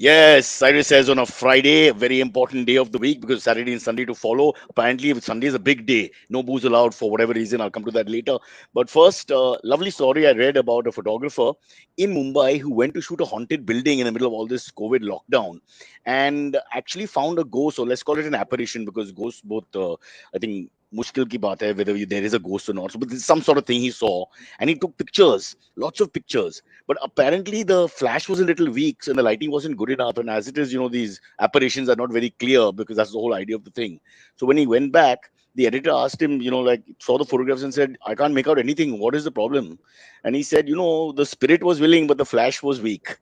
Yes, Cyrus says on a Friday, a very important day of the week because Saturday and Sunday to follow. Apparently, Sunday is a big day. No booze allowed for whatever reason. I'll come to that later. But first, lovely story I read about a photographer in Mumbai who went to shoot a haunted building in the middle of all this COVID lockdown and actually found a ghost, or let's call it an apparition because ghosts both, I think, mushkil ki baat hai whether there is a ghost or not. So, but this is some sort of thing he saw and he took pictures, lots of pictures, but apparently the flash was a little weak and the lighting wasn't good enough. And as it is, these apparitions are not very clear because that's the whole idea of the thing. So when he went back, the editor asked him, like saw the photographs and said, I can't make out anything. What is the problem? And he said, the spirit was willing, but the flash was weak.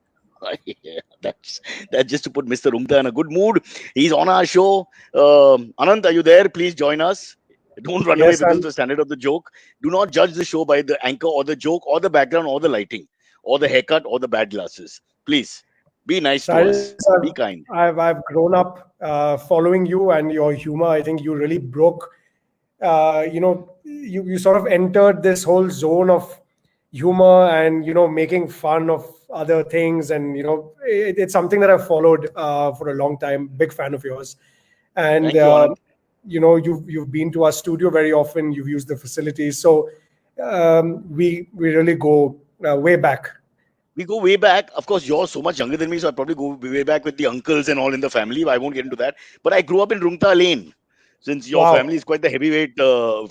Yeah, that's just to put Mr. Roongta in a good mood. He's on our show. Anant, are you there? Please join us. Don't run away Yes, because of I'm the standard of the joke. Do not judge the show by the anchor or the joke or the background or the lighting or the haircut or the bad glasses. Please be nice to Cyrus. us. Be kind. I've grown up following you and your humor. I think you really broke. You sort of entered this whole zone of humor and making fun of other things, and it's something that I've followed for a long time. Big fan of yours, and Thank you, Anand. you've been to our studio very often. You've used the facilities, so we really go way back. We go way back. Of course, you're so much younger than me, so I probably go way back with the uncles and all in the family. I won't get into that. But I grew up in Roongta Lane. Since your family Wow. is quite the heavyweight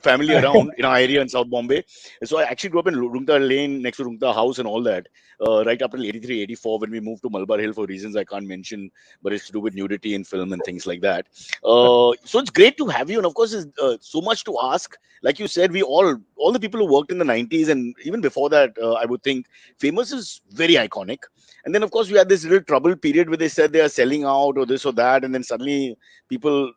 family around in our area in South Bombay. So I actually grew up in Roongta Lane next to Roongta House and all that, right up until 83, 84 when we moved to Malabar Hill for reasons I can't mention, but it's to do with nudity in film and things like that. So it's great to have you. And of course, there's so much to ask. Like you said, all the people who worked in the 90s and even before that, I would think Famous is very iconic. And then, of course, we had this little trouble period where they said they are selling out or this or that. And then suddenly people,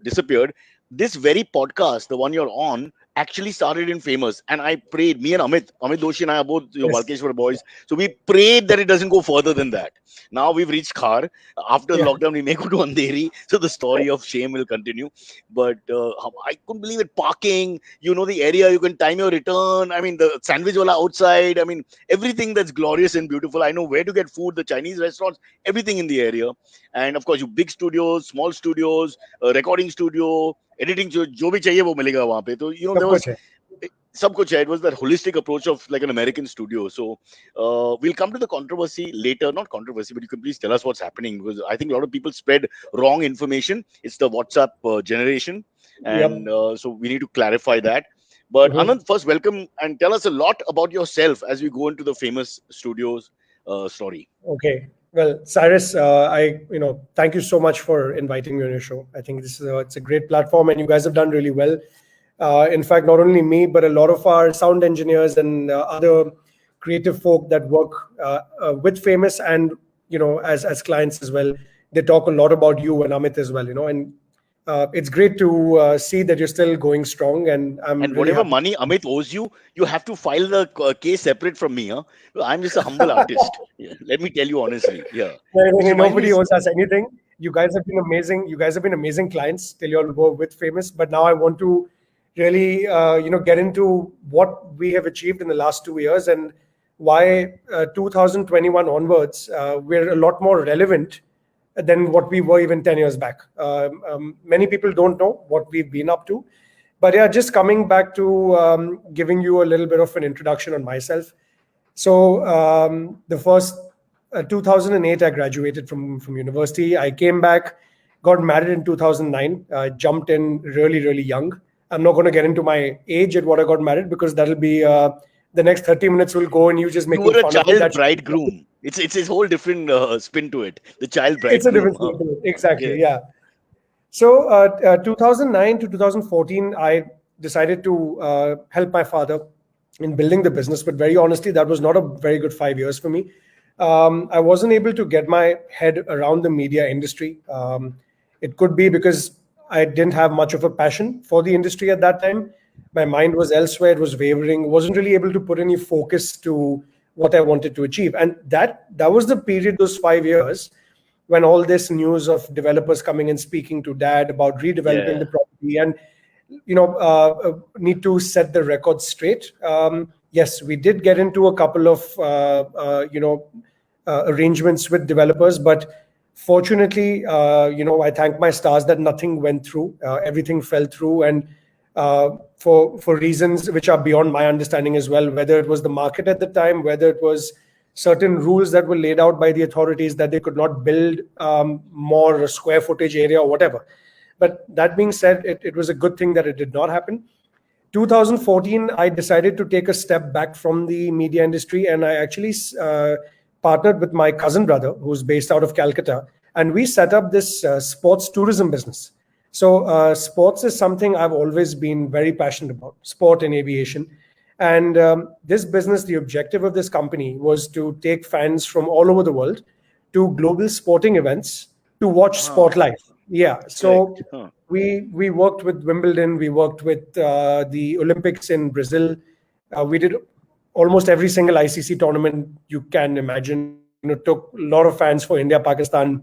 disappeared. This very podcast, the one you're on, actually started in Famous. And I prayed, me and Amit Doshi and I are both Yes. Balkeshwar boys. So we prayed that it doesn't go further than that. Now we've reached Khar. After Yeah. lockdown, we may go to Andheri. So the story of shame will continue. But I couldn't believe it. Parking, the area, you can time your return. I mean, the sandwich wala outside. I mean, everything that's glorious and beautiful. I know where to get food, the Chinese restaurants, everything in the area. And of course, you big studios, small studios, recording studio, editing जो भी चाहिए वो मिलेगा वहाँ पे तो there सब was कुछ है. सब कुछ है. It was that holistic approach of like an American studio. So we'll come to the controversy later. Not controversy, but you can please tell us what's happening because I think a lot of people spread wrong information. It's the WhatsApp generation, and Yep. so we need to clarify that. But Mhm. Anand, first welcome and tell us a lot about yourself as we go into the Famous Studios story. Okay. Well, Cyrus, thank you so much for inviting me on your show. I think it's a great platform, and you guys have done really well. In fact, not only me, but a lot of our sound engineers and other creative folk that work with Famous, and as clients as well. They talk a lot about you and Amit as well. And it's great to see that you're still going strong, and I'm And really whatever happy. money Amit owes you, you have to file the case separate from me. Huh? I'm just a humble artist. Yeah, let me tell you honestly. Yeah. Which reminds me, Nobody owes us anything. You guys have been amazing. You guys have been amazing clients till you all were with Famous. But now I want to really, get into what we have achieved in the last 2 years and why 2021 onwards we're a lot more relevant than what we were even 10 years back. Many people don't know what we've been up to. But yeah, just coming back to giving you a little bit of an introduction on myself. So the first 2008, I graduated from university. I came back, got married in 2009. Jumped in really, really young. I'm not going to get into my age at what I got married because that'll be the next 30 minutes will go and you just You making were a fun of me. child That bridegroom. It's his whole different spin to it. The child it's a bridegroom. different Huh? thing to it. Yeah. Exactly, yeah. So 2009 to 2014, I decided to help my father in building the business. But very honestly, that was not a very good 5 years for me. I wasn't able to get my head around the media industry. It could be because I didn't have much of a passion for the industry at that time. My mind was elsewhere. It was wavering. Wasn't really able to put any focus to what I wanted to achieve. And that was the period, those 5 years, when all this news of developers coming and speaking to dad about redeveloping Yeah. the property and need to set the record straight. Yes, we did get into a couple of arrangements with developers, but Fortunately, I thank my stars that nothing went through. Everything fell through, and for reasons which are beyond my understanding as well. Whether it was the market at the time, whether it was certain rules that were laid out by the authorities that they could not build more square footage area or whatever. But that being said, it was a good thing that it did not happen. 2014, I decided to take a step back from the media industry, and I actually partnered with my cousin brother, who's based out of Calcutta, and we set up this sports tourism business. So sports is something I've always been very passionate about, sport and aviation. And this business, the objective of this company was to take fans from all over the world to global sporting events to watch sport live. Yeah. So we worked with Wimbledon, we worked with the Olympics in Brazil. We did almost every single ICC tournament you can imagine. Took a lot of fans for India, Pakistan,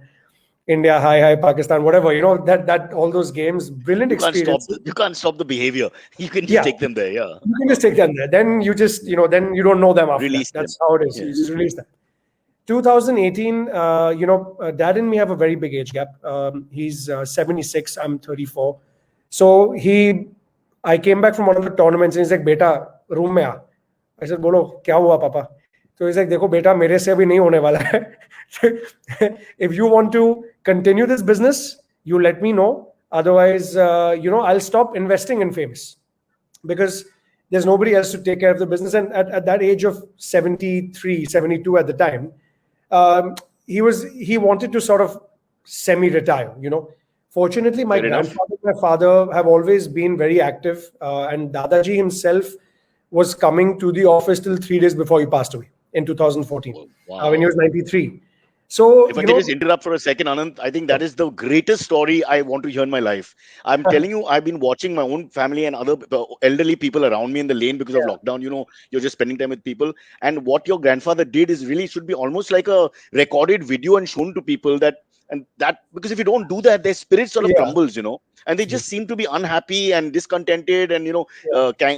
India, hi, Pakistan, whatever. That all those games, brilliant experience. You can't stop the behavior. You can just take them there. Yeah. You can just take them there. Then you just, then you don't know them after release that. That's how it is. Yes. You just release them. 2018, Dad and me have a very big age gap. He's 76, I'm 34. So I came back from one of the tournaments and he's like, beta, room mein aa. I said, bolo, kya hua, papa? So he's like, देखो बेटा मेरे से अभी नहीं होने वाला है. If you want to continue this business, you let me know. Otherwise, I'll stop investing in Famous because there's nobody else to take care of the business. And at that age of 73, 72 at the time, he wanted to sort of semi-retire. Fortunately, my grandfather and my father have always been very active, and Dadaji himself was coming to the office till 3 days before he passed away in 2014, when he was 93. So, if I can just interrupt for a second, Anant, I think that is the greatest story I want to hear in my life. I'm telling you, I've been watching my own family and other elderly people around me in the lane because of lockdown. You're just spending time with people. And what your grandfather did is really should be almost like a recorded video and shown to people because if you don't do that, their spirit sort of crumbles, and they just seem to be unhappy and discontented and,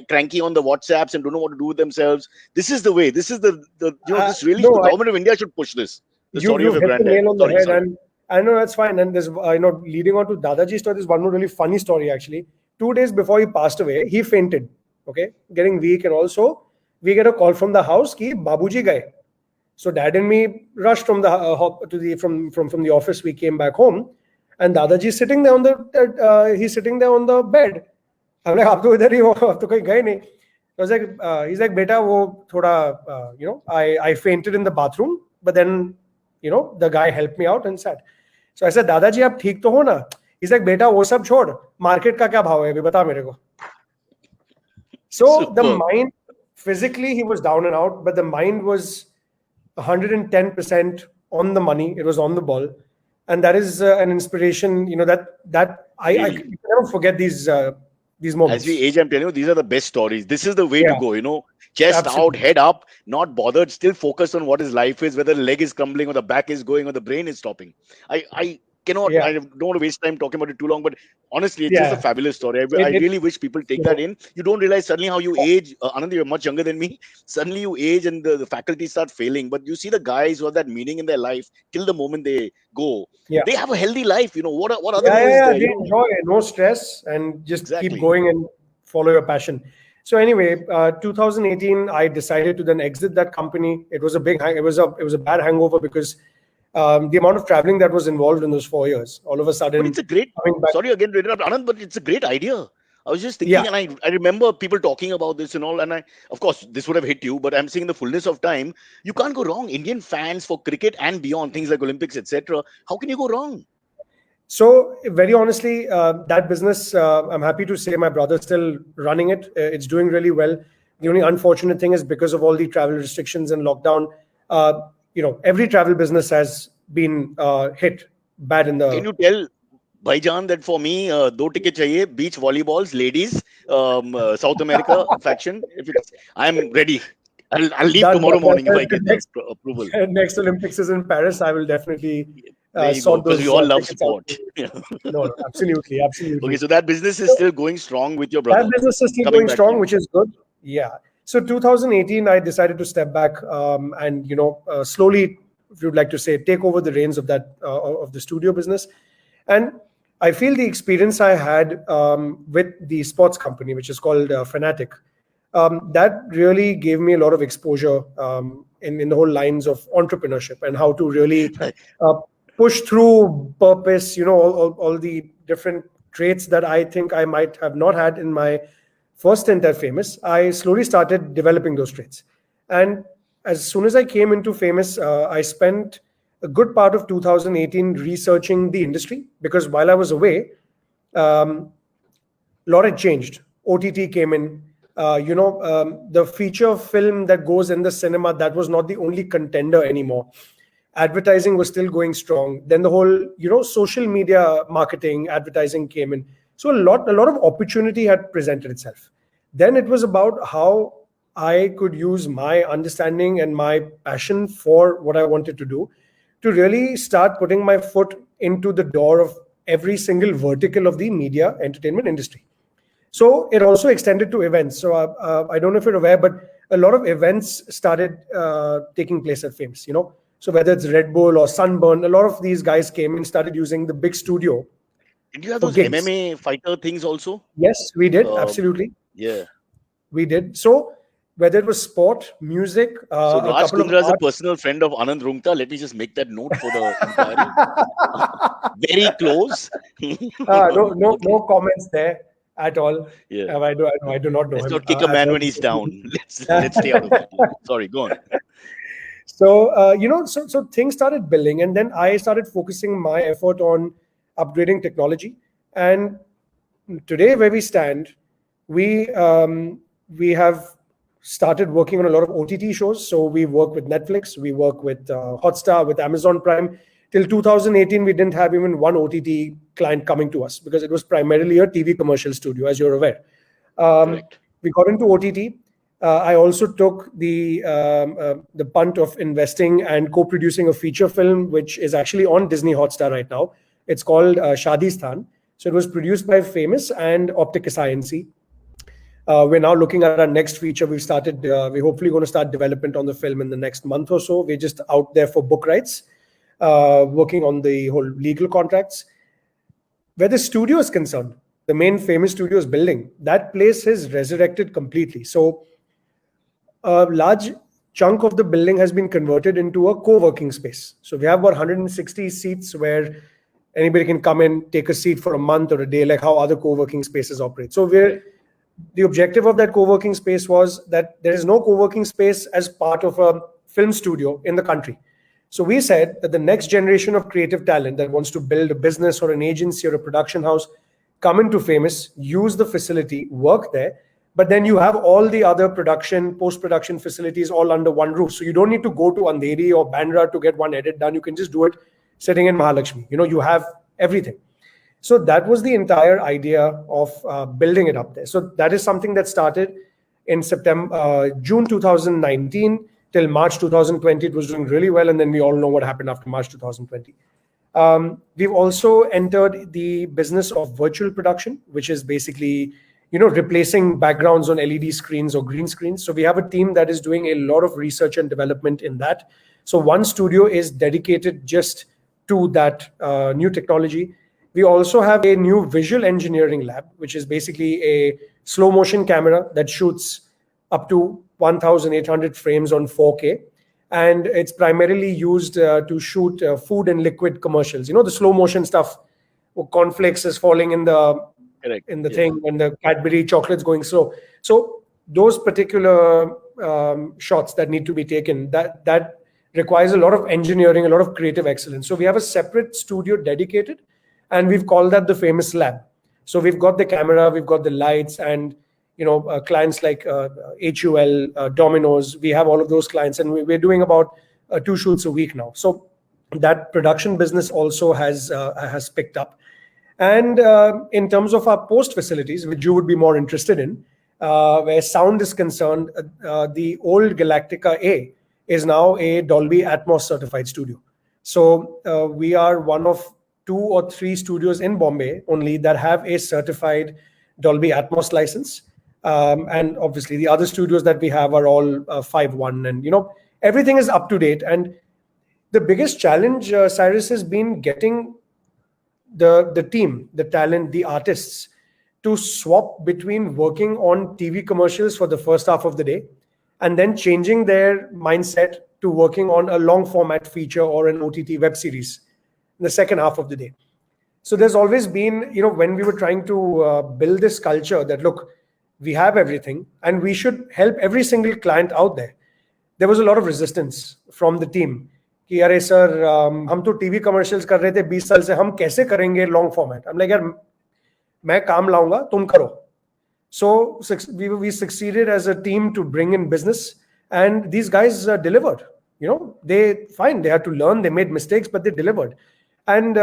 cranky on the WhatsApps and don't know what to do with themselves. This is the way. This is the the government of India should push this. You hit the nail on the head, and I know that's fine. And there's, leading on to Dadaji's story, there's one more really funny story actually. 2 days before he passed away, he fainted. Okay, getting weak, and also we get a call from the house ki Babuji gaye. So Dad and me rushed from the from the office. We came back home, and Dadaji sitting there on the bed. I'm like, "Aap to idhar hi ho, aap to kahin gaye nahi." I was like, he's like, "Beta, wo thoda, I fainted in the bathroom, but then." The guy helped me out and said. So I said, Dadaji, aap theek to ho na? He's like, beta, wo sab chhod. Market ka kya bhav hai? Abhi bata mere ko. So the mind, physically, he was down and out, but the mind was 110% on the money. It was on the ball. And that is an inspiration, that I can never forget these moments. As we age, I'm telling you, these are the best stories. This is the way to go, chest out, head up, not bothered, still focused on what his life is, whether the leg is crumbling or the back is going or the brain is stopping. I cannot, I don't want to waste time talking about it too long, but honestly, it's just a fabulous story. I really wish people take that in. You don't realize suddenly how you age. Anand, you're much younger than me. Suddenly you age and the faculties start failing. But you see the guys who have that meaning in their life till the moment they go. They have a healthy life. What other ways there? They enjoy it, no stress, and just keep going and follow your passion. So anyway, 2018, I decided to then exit that company. It was a bad hangover because the amount of traveling that was involved in those 4 years, all of a sudden. But it's a great. Sorry again to interrupt, Anand, but it's a great idea. I was just thinking, and I remember people talking about this and all, and of course, this would have hit you, but I'm saying in the fullness of time, you can't go wrong. Indian fans for cricket and beyond, things like Olympics, etc. How can you go wrong? So very honestly, that business, I'm happy to say my brother's still running it. It's doing really well. The only unfortunate thing is because of all the travel restrictions and lockdown, every travel business has been hit bad in the... Can you tell Bhaijan that for me, 2 tickets chahiye, beach volleyballs, ladies, South America faction. I'm ready. I'll leave tomorrow morning if I get next approval. Next Olympics is in Paris. I will definitely... because we all love sport. No, absolutely. Okay, so that business is still going strong with your brother. That business is still going strong, which is good. Yeah. So 2018, I decided to step back and slowly if you'd like to say, take over the reins of that of the studio business. And I feel the experience I had with the sports company, which is called Fanatic, that really gave me a lot of exposure in the whole lines of entrepreneurship and how to really uh, push through purpose, all the different traits that I think I might have not had in my first stint at Famous. I slowly started developing those traits. And as soon as I came into Famous, I spent a good part of 2018 researching the industry, because while I was away, a lot had changed. OTT came in. The feature film that goes in the cinema, that was not the only contender anymore. Advertising was still going strong. Then the whole, social media marketing, advertising came in. So a lot of opportunity had presented itself. Then it was about how I could use my understanding and my passion for what I wanted to do to really start putting my foot into the door of every single vertical of the media entertainment industry. So it also extended to events. So I don't know if you're aware, but a lot of events started taking place at Famous, So whether it's Red Bull or Sunburn, a lot of these guys came and started using the big studio Did you have for those gigs. MMA fighter things also? Yes, we did. Um, Absolutely. yeah. We did. So whether it was sport, music, So a Raj couple of Kundra is a art. personal friend of Anant Roongta. Let me just make that note for the inquiry. Very close. Okay. No comments there at all. Yeah. I do not know Let's him not kick a as man well. when he's down. Let's stay out of that. Sorry, go on. So so things started building, and then I started focusing my effort on upgrading technology. And today, where we stand, we have started working on a lot of OTT shows. So we work with Netflix, we work with Hotstar, with Amazon Prime. Till 2018, we didn't have even one OTT client coming to us because it was primarily a TV commercial studio, as you're aware. Correct. We got into OTT. I also took the punt of investing and co-producing a feature film, which is actually on Disney Hotstar right now. It's called Shadistan. So it was produced by Famous and Optic Science. We're now looking at our next feature. We've started. We're hopefully going to start development on the film in the next month or so. We're just out there for book rights, working on the whole legal contracts. Where the studio is concerned, the main Famous Studios building, that place is resurrected completely. So a large chunk of the building has been converted into a co-working space. So we have about 160 seats where anybody can come in, take a seat for a month or a day, like how other co-working spaces operate. So the objective of that co-working space was that there is no co-working space as part of a film studio in the country. So we said that the next generation of creative talent that wants to build a business or an agency or a production house, come into Famous, use the facility, work there, but then you have all the other production, post-production facilities all under one roof. So you don't need to go to Andheri or Bandra to get one edit done. You can just do it sitting in Mahalakshmi. You have everything. So that was the entire idea of building it up there. So that is something that started in June 2019 till March 2020. It was doing really well, and then we all know what happened after March 2020. We've also entered the business of virtual production, which is basically replacing backgrounds on LED screens or green screens. So we have a team that is doing a lot of research and development in that. So one studio is dedicated just to that new technology. We also have a new visual engineering lab, which is basically a slow motion camera that shoots up to 1,800 frames on 4K. And it's primarily used to shoot food and liquid commercials. The slow motion stuff, where cornflakes is falling in the Correct. thing, and the Cadbury chocolates going slow. So those particular shots that need to be taken, that requires a lot of engineering, a lot of creative excellence. So we have a separate studio dedicated, and we've called that the Famous Lab. So we've got the camera, we've got the lights, and clients like HUL, Domino's. We have all of those clients, and we're doing about 2 shoots a week now. So that production business also has picked up. And in terms of our post facilities, which you would be more interested in, where sound is concerned, the old Galactica A is now a Dolby Atmos certified studio. So we are one of 2 or 3 studios in Bombay only that have a certified Dolby Atmos license. And obviously the other studios that we have are all 5.1, and everything is up to date. And The biggest challenge, Cyrus, has been getting the team, the talent, the artists to swap between working on TV commercials for the first half of the day and then changing their mindset to working on a long format feature or an OTT web series in the second half of the day. So there's always been, when we were trying to build this culture that, look, we have everything and we should help every single client out there was a lot of resistance from the team कि अरे sir हम तो TV commercials कर रहे थे 20 साल से, हम कैसे करेंगे लॉन्ग फॉर्मेट. I'm like, यार मैं काम लाऊंगा, तुम करो. So we succeeded as a team to bring in business, and these guys delivered. They had to learn, they made mistakes, but they delivered. And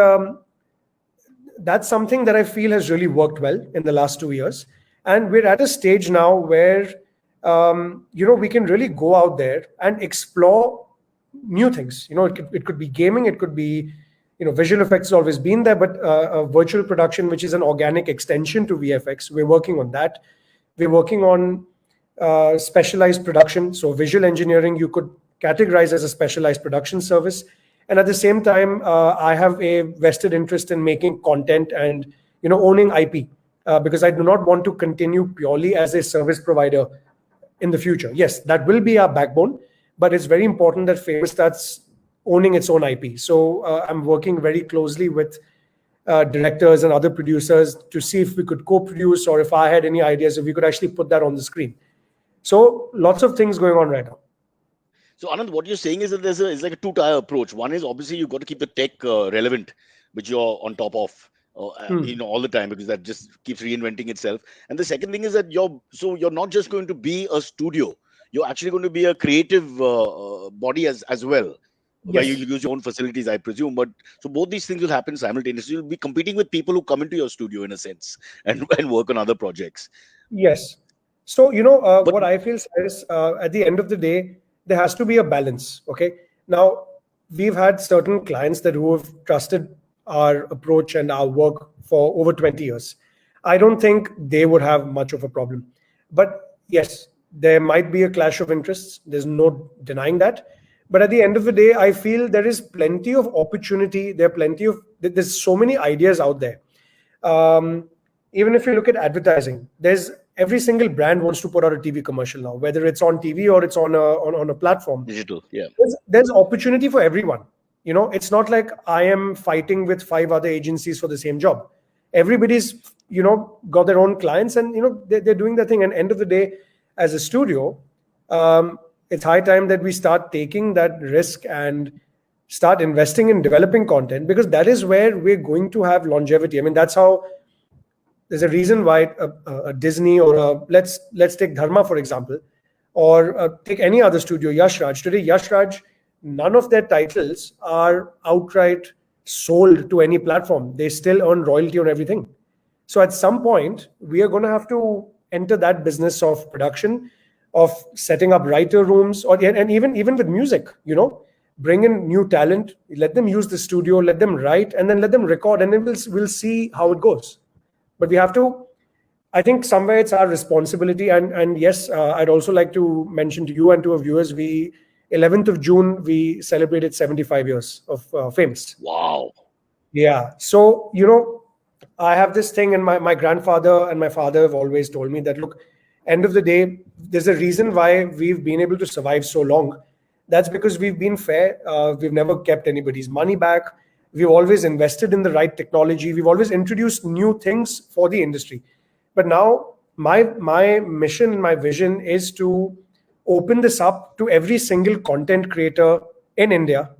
that's something that I feel has really worked well in the last 2 years. And we're at a stage now where we can really go out there and explore new things. It could be gaming, it could be visual effects has always been there, but virtual production, which is an organic extension to VFX, we're working on that. We're working on specialized production. So visual engineering, you could categorize as a specialized production service. And at the same time, I have a vested interest in making content and owning IP, because I do not want to continue purely as a service provider in the future. Yes, that will be our backbone, but it's very important that Famous starts owning its own IP. So I'm working very closely with directors and other producers to see if we could co-produce, or if I had any ideas, if we could actually put that on the screen. So lots of things going on right now. So Anand, what you're saying is that it's like a two-tier approach. One is obviously you've got to keep the tech relevant, which you're on top of, all the time, because that just keeps reinventing itself. And the second thing is that you're not just going to be a studio. You're actually going to be a creative body as well, where Yes. you'll use your own facilities, I presume. But so both these things will happen simultaneously. You'll be competing with people who come into your studio in a sense and work on other projects. Yes. So, what I feel is at the end of the day, there has to be a balance. Okay. Now, we've had certain clients who have trusted our approach and our work for over 20 years. I don't think they would have much of a problem. But yes, there might be a clash of interests. There's no denying that. But at the end of the day, I feel there is plenty of opportunity. There's so many ideas out there. Even if you look at advertising, every single brand wants to put out a TV commercial now, whether it's on TV or it's on a platform. Digital, yeah. There's opportunity for everyone. It's not like I am fighting with 5 other agencies for the same job. Everybody's, got their own clients, and, they're doing their thing. And end of the day, as a studio, it's high time that we start taking that risk and start investing in developing content, because that is where we're going to have longevity. I mean, that's how. There's a reason why a Disney or let's take Dharma, for example, or take any other studio, Yash Raj. Today, Yash Raj, none of their titles are outright sold to any platform. They still earn royalty on everything. So at some point, we are going to have to enter that business of production, of setting up writer rooms, and even with music, bring in new talent, let them use the studio, let them write, and then let them record, and then we'll see how it goes. But we have to, I think somewhere it's our responsibility. And yes, I'd also like to mention to you and to our viewers, 11th of June, we celebrated 75 years of Famous. Wow. Yeah. So, I have this thing, and my grandfather and my father have always told me that, look, end of the day, there's a reason why we've been able to survive so long. That's because we've been fair. We've never kept anybody's money back. We've always invested in the right technology. We've always introduced new things for the industry. But now my mission and my vision is to open this up to every single content creator in India,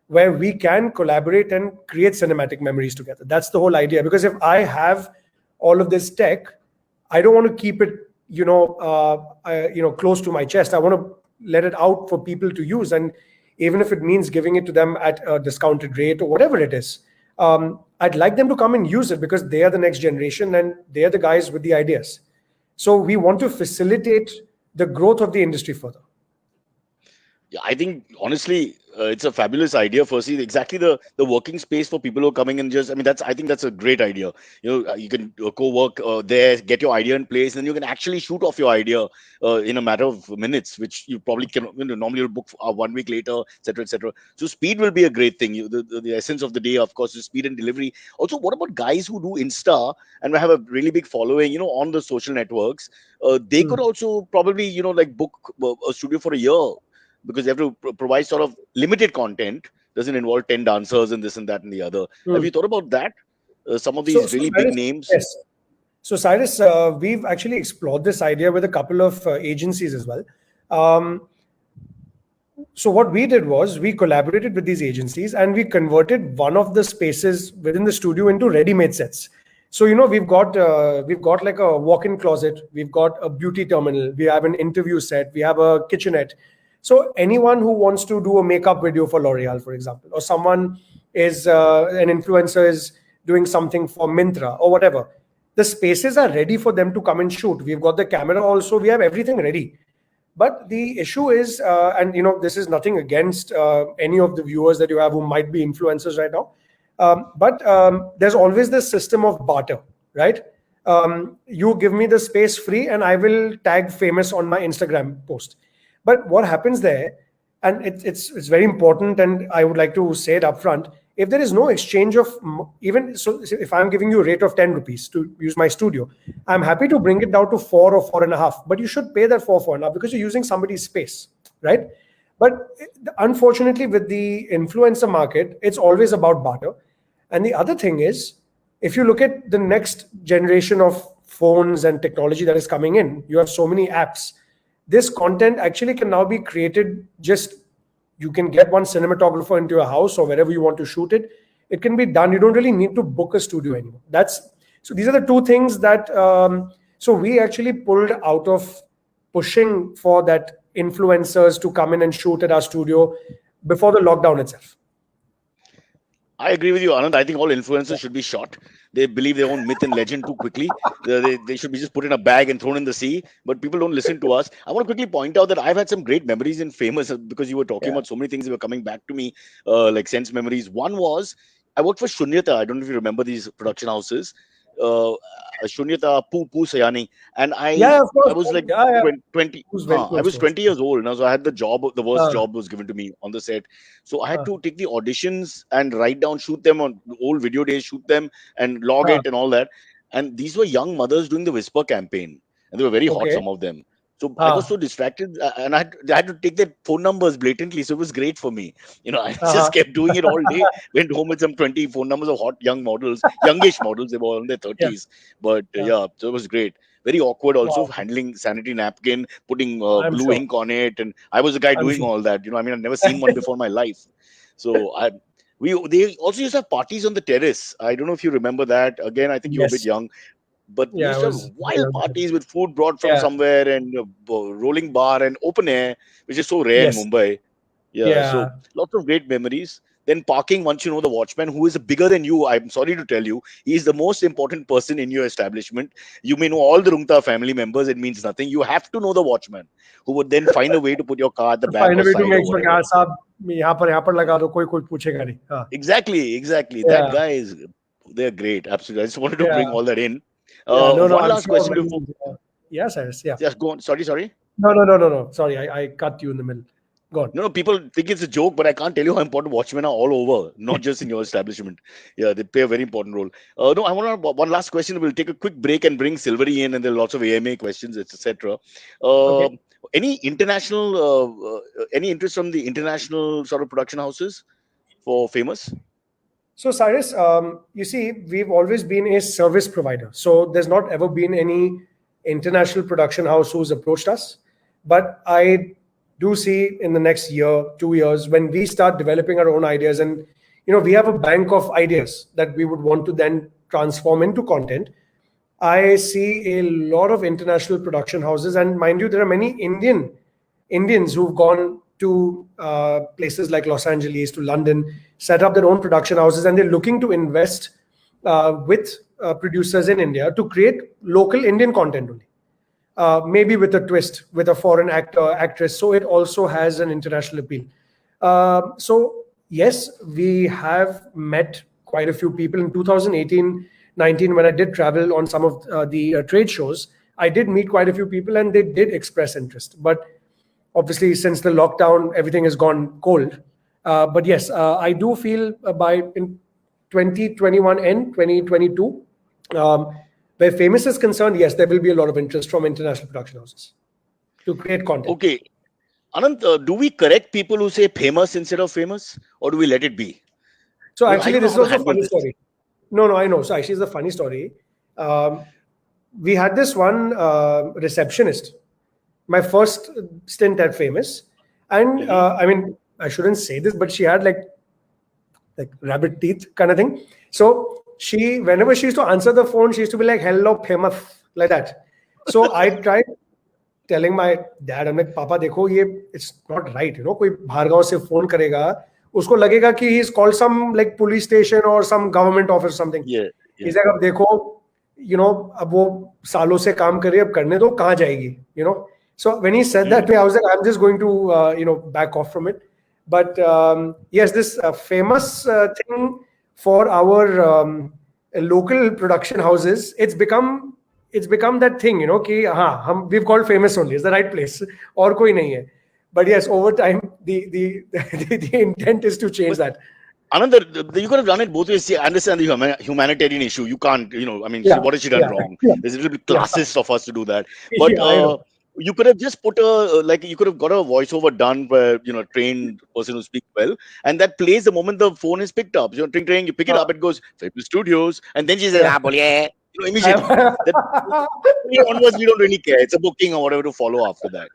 where we can collaborate and create cinematic memories together. That's the whole idea. Because if I have all of this tech, I don't want to keep it, close to my chest. I want to let it out for people to use. And even if it means giving it to them at a discounted rate or whatever it is, I'd like them to come and use it, because they are the next generation and they are the guys with the ideas. So we want to facilitate the growth of the industry further. Yeah, I think honestly, it's a fabulous idea. Firstly, exactly the working space for people who are coming and just. I mean, I think that's a great idea. You can co-work there, get your idea in place, and then you can actually shoot off your idea in a matter of minutes, which you probably can. Normally you'll book 1 week later, etc., etc. So speed will be a great thing. The essence of the day, of course, is speed and delivery. Also, what about guys who do Insta and have a really big following, on the social networks? They Hmm. could also probably, like book a studio for a year because they have to provide sort of limited content. Doesn't involve 10 dancers and this and that and the other. Have Hmm. you thought about that? Some of So, these so really big Cyrus, names. yes. So Cyrus, we've actually explored this idea with a couple of agencies as well. Um, so what we did was we collaborated with these agencies and we converted one of the spaces within the studio into ready-made sets. So we've got like a walk-in closet, we've got a beauty terminal, we have an interview set, we have a kitchenette. So anyone who wants to do a makeup video for L'Oreal, for example, or someone is an influencer is doing something for Mintra or whatever, the spaces are ready for them to come and shoot. We've got the camera also, we have everything ready. But the issue is, and this is nothing against any of the viewers that you have who might be influencers right now, but there's always this system of barter, right? You give me the space free, and I will tag famous on my Instagram post. But what happens there, and it's very important, and I would like to say it upfront. If there is no exchange of even so, if I'm giving you a rate of 10 rupees to use my studio, I'm happy to bring it down to 4 or 4.5, but you should pay that 4.5 because you're using somebody's space, right? But unfortunately, with the influencer market, it's always about barter. And the other thing is, if you look at the next generation of phones and technology that is coming in, you have so many apps. This content actually can now be created just you can get one cinematographer into your house or wherever you want to shoot it. It can be done. You don't really need to book a studio anymore. That's so these are the two things that so we actually pulled out of pushing for that influencers to come in and shoot at our studio before the lockdown itself. I agree with you, Anand. I think all Yeah. influencers should be shot. They believe their own myth and legend too quickly. They should be just put in a bag and thrown in the sea. But people don't listen to us. I want to quickly point out that I've had some great memories in Famous because you were talking Yeah. about so many things that were coming back to me, like sense memories. One was I worked for Shunyata. I don't know if you remember these production houses. Uh, Shunyata, Poo Sayani. And Yeah, of I course. was like Yeah, yeah. 20, Who's very I close was to us. 20 years old now, so I had the job, the worst Uh, job was given to me on the set. So I had uh, to take the auditions and write down, shoot them on old video days, shoot them and log uh, it and all that. And these were young mothers doing the Whisper campaign, and they were very hot, okay. some of them. So I was Uh, so distracted, and I had to take their phone numbers blatantly. So it was great for me. I just uh-huh. kept doing it all day. Went home with some 20 phone numbers of hot young models, youngish models. They were all in their Yeah. 30s. But Yeah. yeah, so it was great. Very awkward also Wow. handling sanitary napkin, putting I'm blue sure. ink on it, and I was the guy I'm doing sure. all that. I mean, I've never seen one before in my life. So they also used to have parties on the terrace. I don't know if you remember that. Again, I think you were a bit Yes. young, but we Yeah, I used to have was very wild young then. parties with food brought from Yeah. somewhere and rolling bar and open air, which is so rare in Yes. Mumbai. Yeah, so Yeah. lots of great memories. Then parking, once you know the watchman, who is bigger than you, I'm sorry to tell you, he is the most important person in your establishment. You may know all the Rungta family members, it means nothing. You have to know the watchman, who would then find a way to put your car at the To back find or a way to side or make sure कि whatever. हाँ साहब यहाँ पर लगा दो कोई पूछेगा नहीं. हाँ. Exactly. That Yeah. guy is, they're great. Absolutely. I just wanted to Yeah. bring all that in. Yeah. No, no, One I'm last sure question before, many. Yes, yes. Yeah. just go on. Sorry. No, no, no, no, no. Sorry, I cut you in the middle. Go on. No, people think it's a joke, but I can't tell you how important watchmen are all over, not just in your establishment. Yeah, they play a very important role. No, I want to one last question. We'll take a quick break and bring Silvery in, and there are lots of AMA questions, etc. Uh, Okay. any international, any interest from the international sort of production houses for Famous? So, Cyrus, you see, we've always been a service provider. So, there's not ever been any international production house who's approached us. But I do see in the next year, 2 years, when we start developing our own ideas, and we have a bank of ideas that we would want to then transform into content. I see a lot of international production houses, and mind you, there are many Indians who've gone to places like Los Angeles, to London, set up their own production houses, and they're looking to invest with producers in India to create local Indian content only. maybe with a twist, with a foreign actor, actress. So it also has an international appeal. So yes, we have met quite a few people in 2018, 19 when I did travel on some of the trade shows. I did meet quite a few people, and they did express interest. But obviously, since the lockdown, everything has gone cold. But yes, I do feel by in 2021 and 2022, um, where Famous is concerned, yes, there will be a lot of interest from international production houses to create content. Okay, Anant, do we correct people who say famous instead of famous, or do we let it be? So Because I actually, don't know this how is to also a handle funny this. story. No, I know. So actually, it's a funny story. Um, we had this one receptionist, my first stint at Famous, and Hmm. I mean, I shouldn't say this, but she had like rabbit teeth kind of thing. So she, whenever she used to answer the phone, she used to be like, "Hello, Famous," like that. So I tried telling my dad, I'm like, "Papa, देखो ये it's not right, you know, कोई बाहर गांव से phone करेगा, उसको लगेगा कि he's called some like police station or some government office or something." Yeah, yeah. He's like, अब देखो, you know, अब वो सालों से काम कर रही है, अब करने दो, कहाँ जाएगी, you know. So when he said that Hmm. to me, I was like, I'm just going to, back off from it. But yes, this famous thing for our local production houses, it's become that thing, you know, कि हाँ हम we've called Famous only, it's the right place, और कोई नहीं है. But yes, over time, the the intent is to change But that. Anand, you could have done it both ways. See, I understand the humanitarian issue. You can't, I mean, Yeah, what has she done yeah, wrong? yeah, There's a little bit yeah, classist of us to do that. But yeah. I know. you could have just put you could have got a voiceover done by, a trained person who speaks well, and that plays the moment the phone is picked up. Tring, tring, you pick it Uh, up, it goes, Famous Studios, and then she says, yeah. ah, boliye, immediately. That onwards, we don't really care. It's a booking or whatever to follow after that.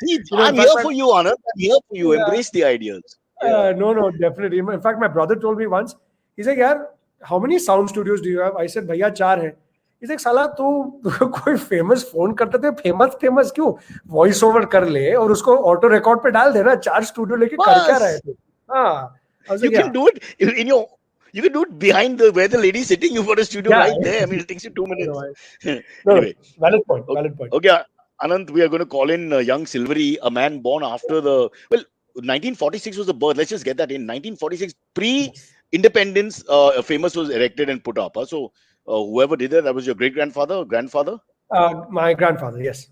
See, In I'm fact, here for you, Anand. I'm here for you. yeah. Embrace the ideas. Yeah. No, definitely. In fact, my brother told me once, he's like, यार, how many sound studios do you have? I said, भैया 4 हैं. He's like, साला तू कोई famous phone करता तो famous क्यों voice over कर ले और उसको ऑटो रिकॉर्ड पे डाल देना 4 स्टूडियो लेके कर क्या रहे Bus. थे हाँ I was You like, can yeah, do it in your. You can do it behind the where the lady's sitting. You've got a studio yeah. right there. I mean, it takes you two I know, minutes. no, Anyway, valid point, okay, valid point. okay, Anant, we are going to call in young Silvery, a man born after the 1946 was the birth. Let's just get that in 1946, Yes. pre-independence. Famous was erected and put up. So whoever did that was your great grandfather, grandfather. My grandfather, yes.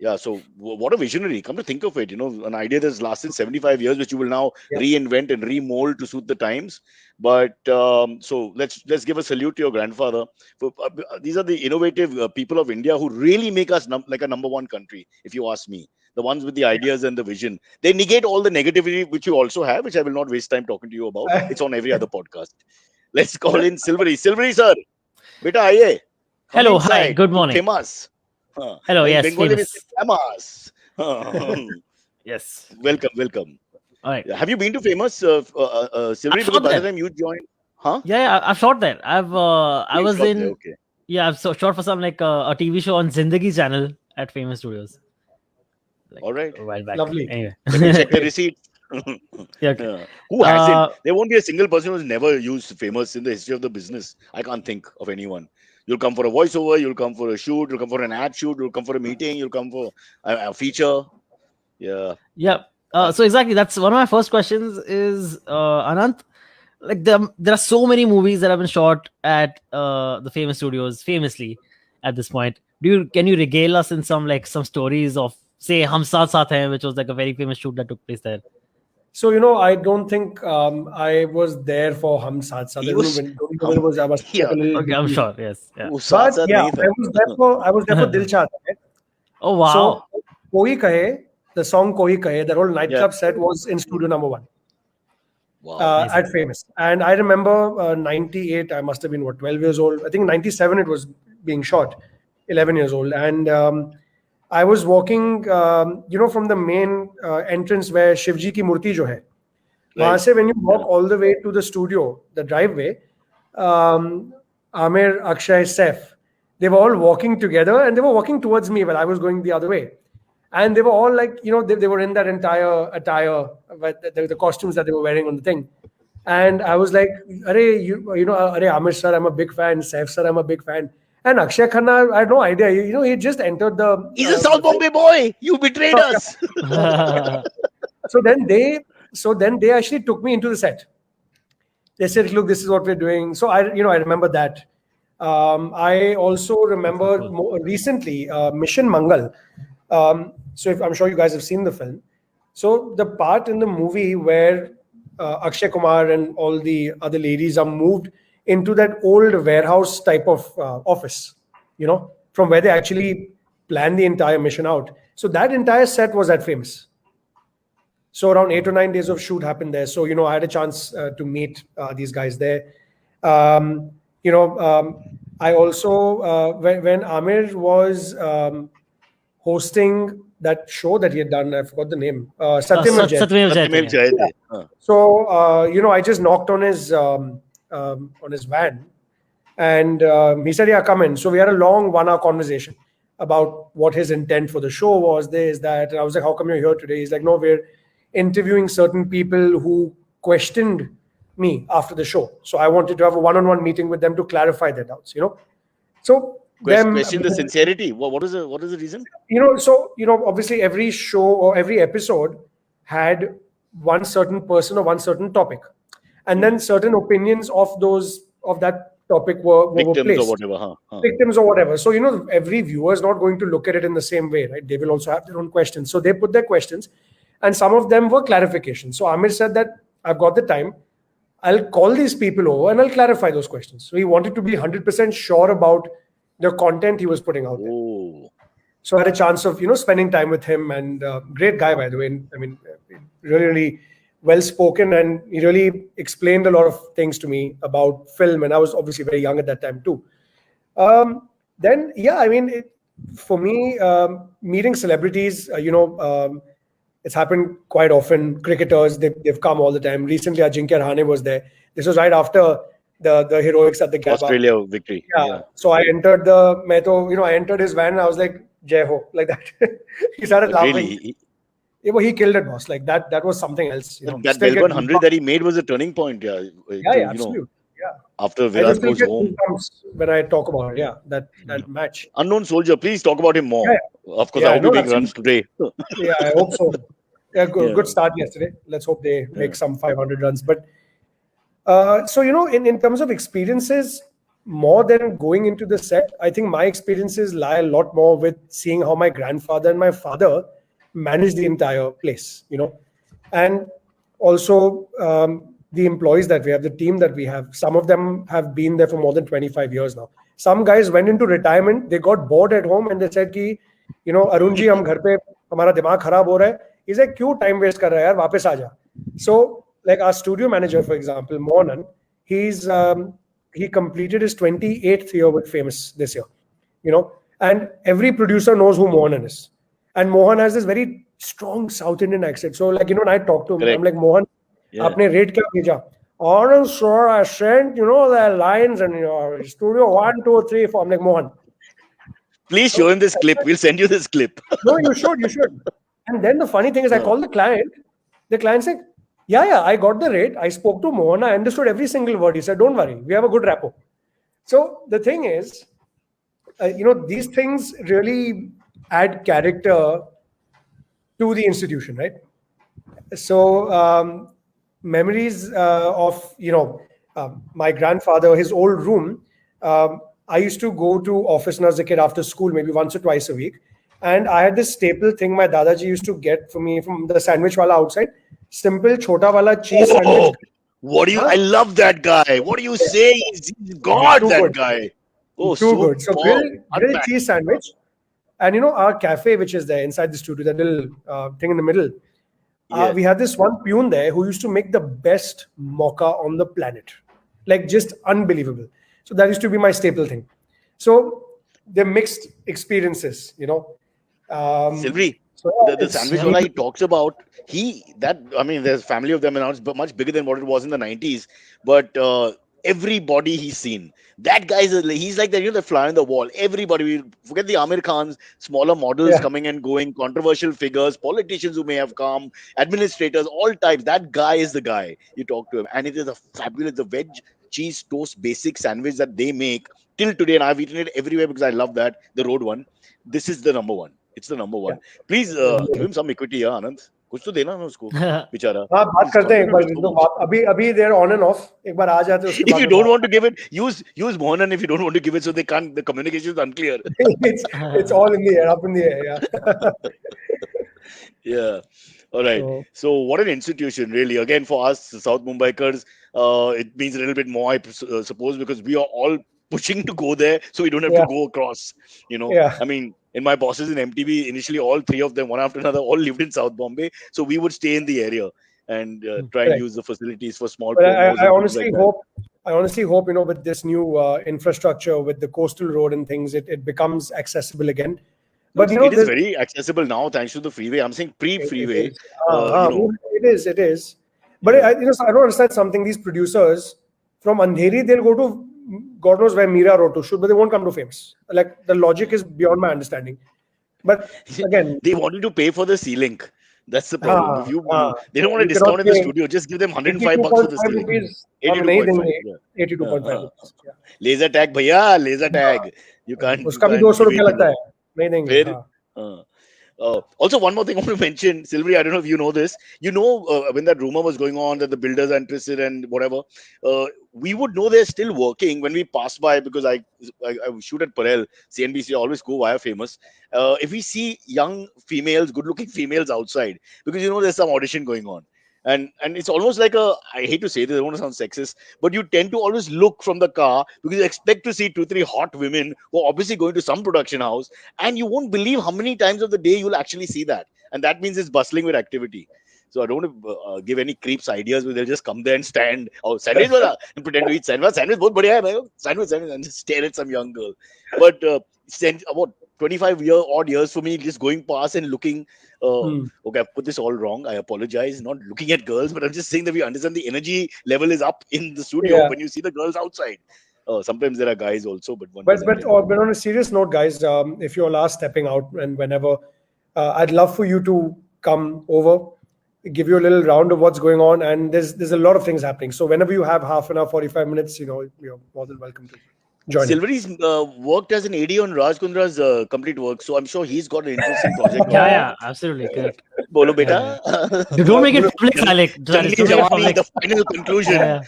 Yeah, so what a visionary. Come to think of it, an idea that's lasted 75 years, which you will now Yeah. reinvent and remold to suit the times. But so let's give a salute to your grandfather. These are the innovative people of India who really make us like a number one country, if you ask me. The ones with the ideas and the vision. They negate all the negativity which you also have, which I will not waste time talking to you about. It's on every other podcast. Let's call in Silvery. Silvery, sir. Beta, aye. Come Hello, hi, inside good to morning. famous. Hello, In yes, Bengali, we say famous. famous. Yes. Welcome, welcome. All right. Have you been to famous, Silvery? I've Because shot by the there. time you joined, huh? Yeah, I've shot there. I You was shot there, in, okay. yeah, I've shot for some like a TV show on Zindagi channel at Famous Studios, like All right. a while back. Lovely. Anyway. Let me check the Great. receipt. Yeah, okay. Who hasn't? Uh, There won't be a single person who's never used famous in the history of the business. I can't think of anyone. You'll come for a voiceover, you'll come for a shoot, you'll come for an ad shoot, you'll come for a meeting, you'll come for a feature. Yeah. yeah. Uh, So exactly, that's one of my first questions is Anant. Like there are so many movies that have been shot at the Famous Studios, famously at this point. Can you regale us in some stories of say Hum Saath Saath Hain, which was like a very famous shoot that took place there? So, I don't think I was there for Hum Saath Saath. he I was, don't know whether it hum, was, I was like yeah, a little Okay, I'm busy. sure. Yes. Yeah. वो साथ But साथ yeah, नहीं था. I was there for Dil Chahta Hai. Oh So wow. Koi Kahe, the song Koi Kahe, the whole Yeah. nightclub set was in studio number 1 Wow. Amazing. at Famous. And I remember 98, I must have been, 12 years old. I think 97 it was being shot, 11 years old. And I was walking, from the main entrance where Shivji ki murti jo hai. वहां Right. से when you walk Yeah. all the way to the studio, the driveway, Aamir, Akshay, Saif, they were all walking together and they were walking towards me while I was going the other way. And they were all like, they were in that entire attire, the costumes that they were wearing on the thing. And I was like, Are, Amir sir, I'm a big fan. Saif sir, I'm a big fan. And Akshay Khanna, I had no idea. He just entered the. He's a South Bombay boy. You betrayed us. So then they actually took me into the set. They said, "Look, this is what we're doing." So I remember that. I also remember cool. more recently Mission Mangal. So I'm sure you guys have seen the film. So the part in the movie where Akshay Kumar and all the other ladies are moved into that old warehouse type of office, from where they actually plan the entire mission out. So that entire set was at Famous. So around 8 or 9 days of shoot happened there. So I had a chance to meet these guys there. I also when Aamir was hosting that show that he had done, I forgot the name. Satyam Jayate. Satyam Satyam Jayate. Jayate. So I just knocked on his van, and he said, "Yeah, come in." So we had a long 1 hour conversation about what his intent for the show was, this, that. And I was like, "How come you're here today?" He's like, "No, we're interviewing certain people who questioned me after the show. So I wanted to have a one-on-one meeting with them to clarify their doubts, So Question the sincerity. What is the reason? Obviously every show or every episode had one certain person or one certain topic. And then certain opinions of that topic were Victims placed. or whatever. Victims or whatever. So, every viewer is not going to look at it in the same way, right? They will also have their own questions. So they put their questions, and some of them were clarifications. So Aamir said that I've got the time. I'll call these people over and I'll clarify those questions. So he wanted to be 100% sure about the content he was putting out there. Oh. So I had a chance of, spending time with him, and great guy, by the way. I mean, really, really well spoken, and he really explained a lot of things to me about film. And I was obviously very young at that time too. Then, for me, meeting celebrities, it's happened quite often. Cricketers, they've come all the time. Recently, Ajinkya Rahane was there. This was right after the heroics at the Gabba. Australia victory. Yeah. So I entered I entered his van and I was like, "Jai Ho," like that. He started laughing. Really? Yeah, but he killed it, boss. Like that was something else. That Melbourne 100 that he made was a turning point. Yeah. Yeah, absolutely. Yeah. After I Virat just goes get home. goosebumps when I talk about it. Yeah, that match. Unknown soldier, please talk about him more. Yeah. Of course, Yeah, I hope he makes absolutely. runs today. Yeah, I hope so. Yeah, Yeah. good start yesterday. Let's hope they make some 500 runs. But in terms of experiences, more than going into the set, I think my experiences lie a lot more with seeing how my grandfather and my father managed the entire place, and also the employees that we have, the team that we have. Some of them have been there for more than 25 years now. Some guys went into retirement, they got bored at home and they said ki, Arun ji, hum ghar pe hamara dimag kharab ho raha hai. He's like, "Kyun time waste kar raha hai yaar, वापस आ जा." So, like our studio manager, for example, Mohan, he completed his 28th year with Famous this year, and every producer knows who Mohan is. And Mohan has this very strong South Indian accent. So, like, when I talk to him, Correct. I'm like, "Mohan, aapne rate kya bheja?" "Arun, sir, I sent, the lines and your studio 1, 2, 3, 4. I'm like, "Mohan, Please show him this clip. We'll send you this clip. no, you should. And then the funny thing is, I call the client. The client said, yeah, I got the rate. I spoke to Mohan. I understood every single word. He said, "Don't worry, we have a good rapport." So the thing is, these things really add character to the institution, right? So memories of my grandfather, his old room. I used to go to office as a kid after school, maybe once or twice a week, and I had this staple thing my Dadaji used to get for me from the sandwich wala outside. Simple chota wala cheese sandwich. What do you? I love that guy. What do you say? He's God, Too that good. guy. Oh, Too good. So superb. grilled cheese sandwich, and our cafe which is there inside the studio, that little thing in the middle. Yeah. We had this one pune there who used to make the best mocha on the planet, like just unbelievable. So that used to be my staple thing. So they're mixed experiences, Silvery. So The sandwich wala he talks about, there's a family of them and it's much bigger than what it was in the 90s. But everybody he's seen, that guy's he's like the fly on the wall. Everybody, we forget the Aamir Khans, smaller models coming and going, controversial figures, politicians who may have come, administrators, all types. That guy is the guy. You talk to him, and it is a fabulous, the veg cheese toast basic sandwich that they make. till today, and I've eaten it everywhere because I love that, the road one. This is the number one. It's the number Yeah. one. Please give him some equity, yeah, Anand. कुछ तो देना ना उसको, बेचारा. हाँ, बात He's करते हैं एक बार. contributed so तो much. अभी अभी they're on and off. एक बार आ जाते हैं उसके If बाद you में don't बात. want to give it, use Mohanan. If you don't want to give it, so they can't. The communication is unclear. It's all in the air, up in the air. Yeah. Yeah. All right. So what an institution, really. Again, for us South Mumbaikars, it means a little bit more, I suppose, because we are all pushing to go there, so we don't have Yeah. to go across. Yeah. I mean, in my bosses in MTV, initially all three of them, one after another, all lived in South Bombay, so we would stay in the area and try and Correct. use the facilities for small But promos I and things honestly like that. hope, with this new infrastructure, with the coastal road and things, it becomes accessible again. No, But it is very accessible now thanks to the freeway. I'm saying pre-freeway. it is. But Yeah. I don't understand something. These producers from Andheri, they'll go to God knows where Mira Road to shoot, but they won't come to Famous. Like, the logic is beyond my understanding. But again, They wanted to pay for the C-Link. That's the problem. If they don't want a you cannot discount in the pay studio, just give them 105 bucks for the 82.5 C-Link. rupees. हम नहीं 82.5. देंगे. Yeah. 82.5 rupees. Yeah. Laser tag, bhaiya, laser tag. You can't उसका भी give 200 रुपया it लगता below. है. नहीं देंगे. Fair. हाँ. Also, one more thing I want to mention, Silvery, I don't know if you know this. When that rumor was going on that the builders are interested and whatever, we would know they're still working when we pass by, because I shoot at Parel, CNBC, I always go via Famous. If we see young females, good-looking females outside, because there's some audition going on. And it's almost like I hate to say this, I don't want to sound sexist, but you tend to always look from the car because you expect to see 2-3 hot women who are obviously going to some production house, and you won't believe how many times of the day you'll actually see that. And that means it's bustling with activity. So I don't want to give any creeps ideas where they'll just come there and stand, sandwich wala, and pretend to eat sandwich. Sandwich bahut badhiya hai, sandwich, and just stare at some young girl. But about 25 odd years for me, just going past and looking. Okay, I've put this all wrong. I apologize. Not looking at girls, but I'm just saying that we understand the energy level is up in the studio Yeah. when you see the girls outside. Sometimes there are guys also, but one But doesn't get on a serious note, guys, if you're last stepping out and whenever, I'd love for you to come over, give you a little round of what's going on, and there's a lot of things happening. So whenever you have half an hour, 45 minutes, you're more than welcome to join. Silvery's worked as an AD on Raj Kundra's complete work, so I'm sure he's got an interesting project. Yeah, absolutely correct. Bolo beta. Don't make it public, Salik. Jangli Don't make it Jawani, public. the final conclusion. Yeah.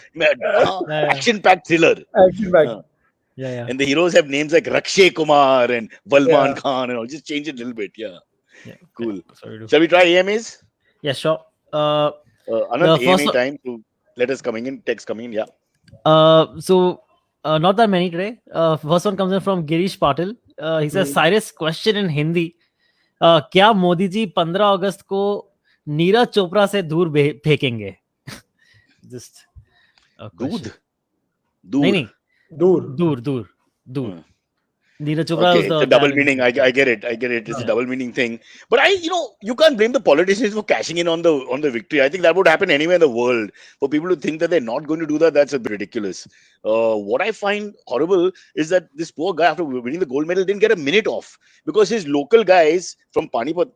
Action-packed thriller. Action back. Yeah. And the heroes have names like Rakshay Kumar and Balman Khan and all. Just change it a little bit. Yeah. Cool. Sorry, Shall we try AMAs? Yeah, sure. Anand, the first AMA one- time to letters coming in, text coming in. Yeah. Not that many today. First one comes in from Girish Patil. He says, Cyrus, question in Hindi. क्या मोदी जी 15 अगस्त को नीरज चोपड़ा से दूर फेंकेंगे? Just a question. नहीं दूर. Neeraj Chopra Okay, was the it's a double guy- meaning. I get it. It's a double meaning thing. But you can't blame the politicians for cashing in on the victory. I think that would happen anywhere in the world. For people to think that they're not going to do that, that's a bit ridiculous. What I find horrible is that this poor guy, after winning the gold medal, didn't get a minute off because his local guys from Panipat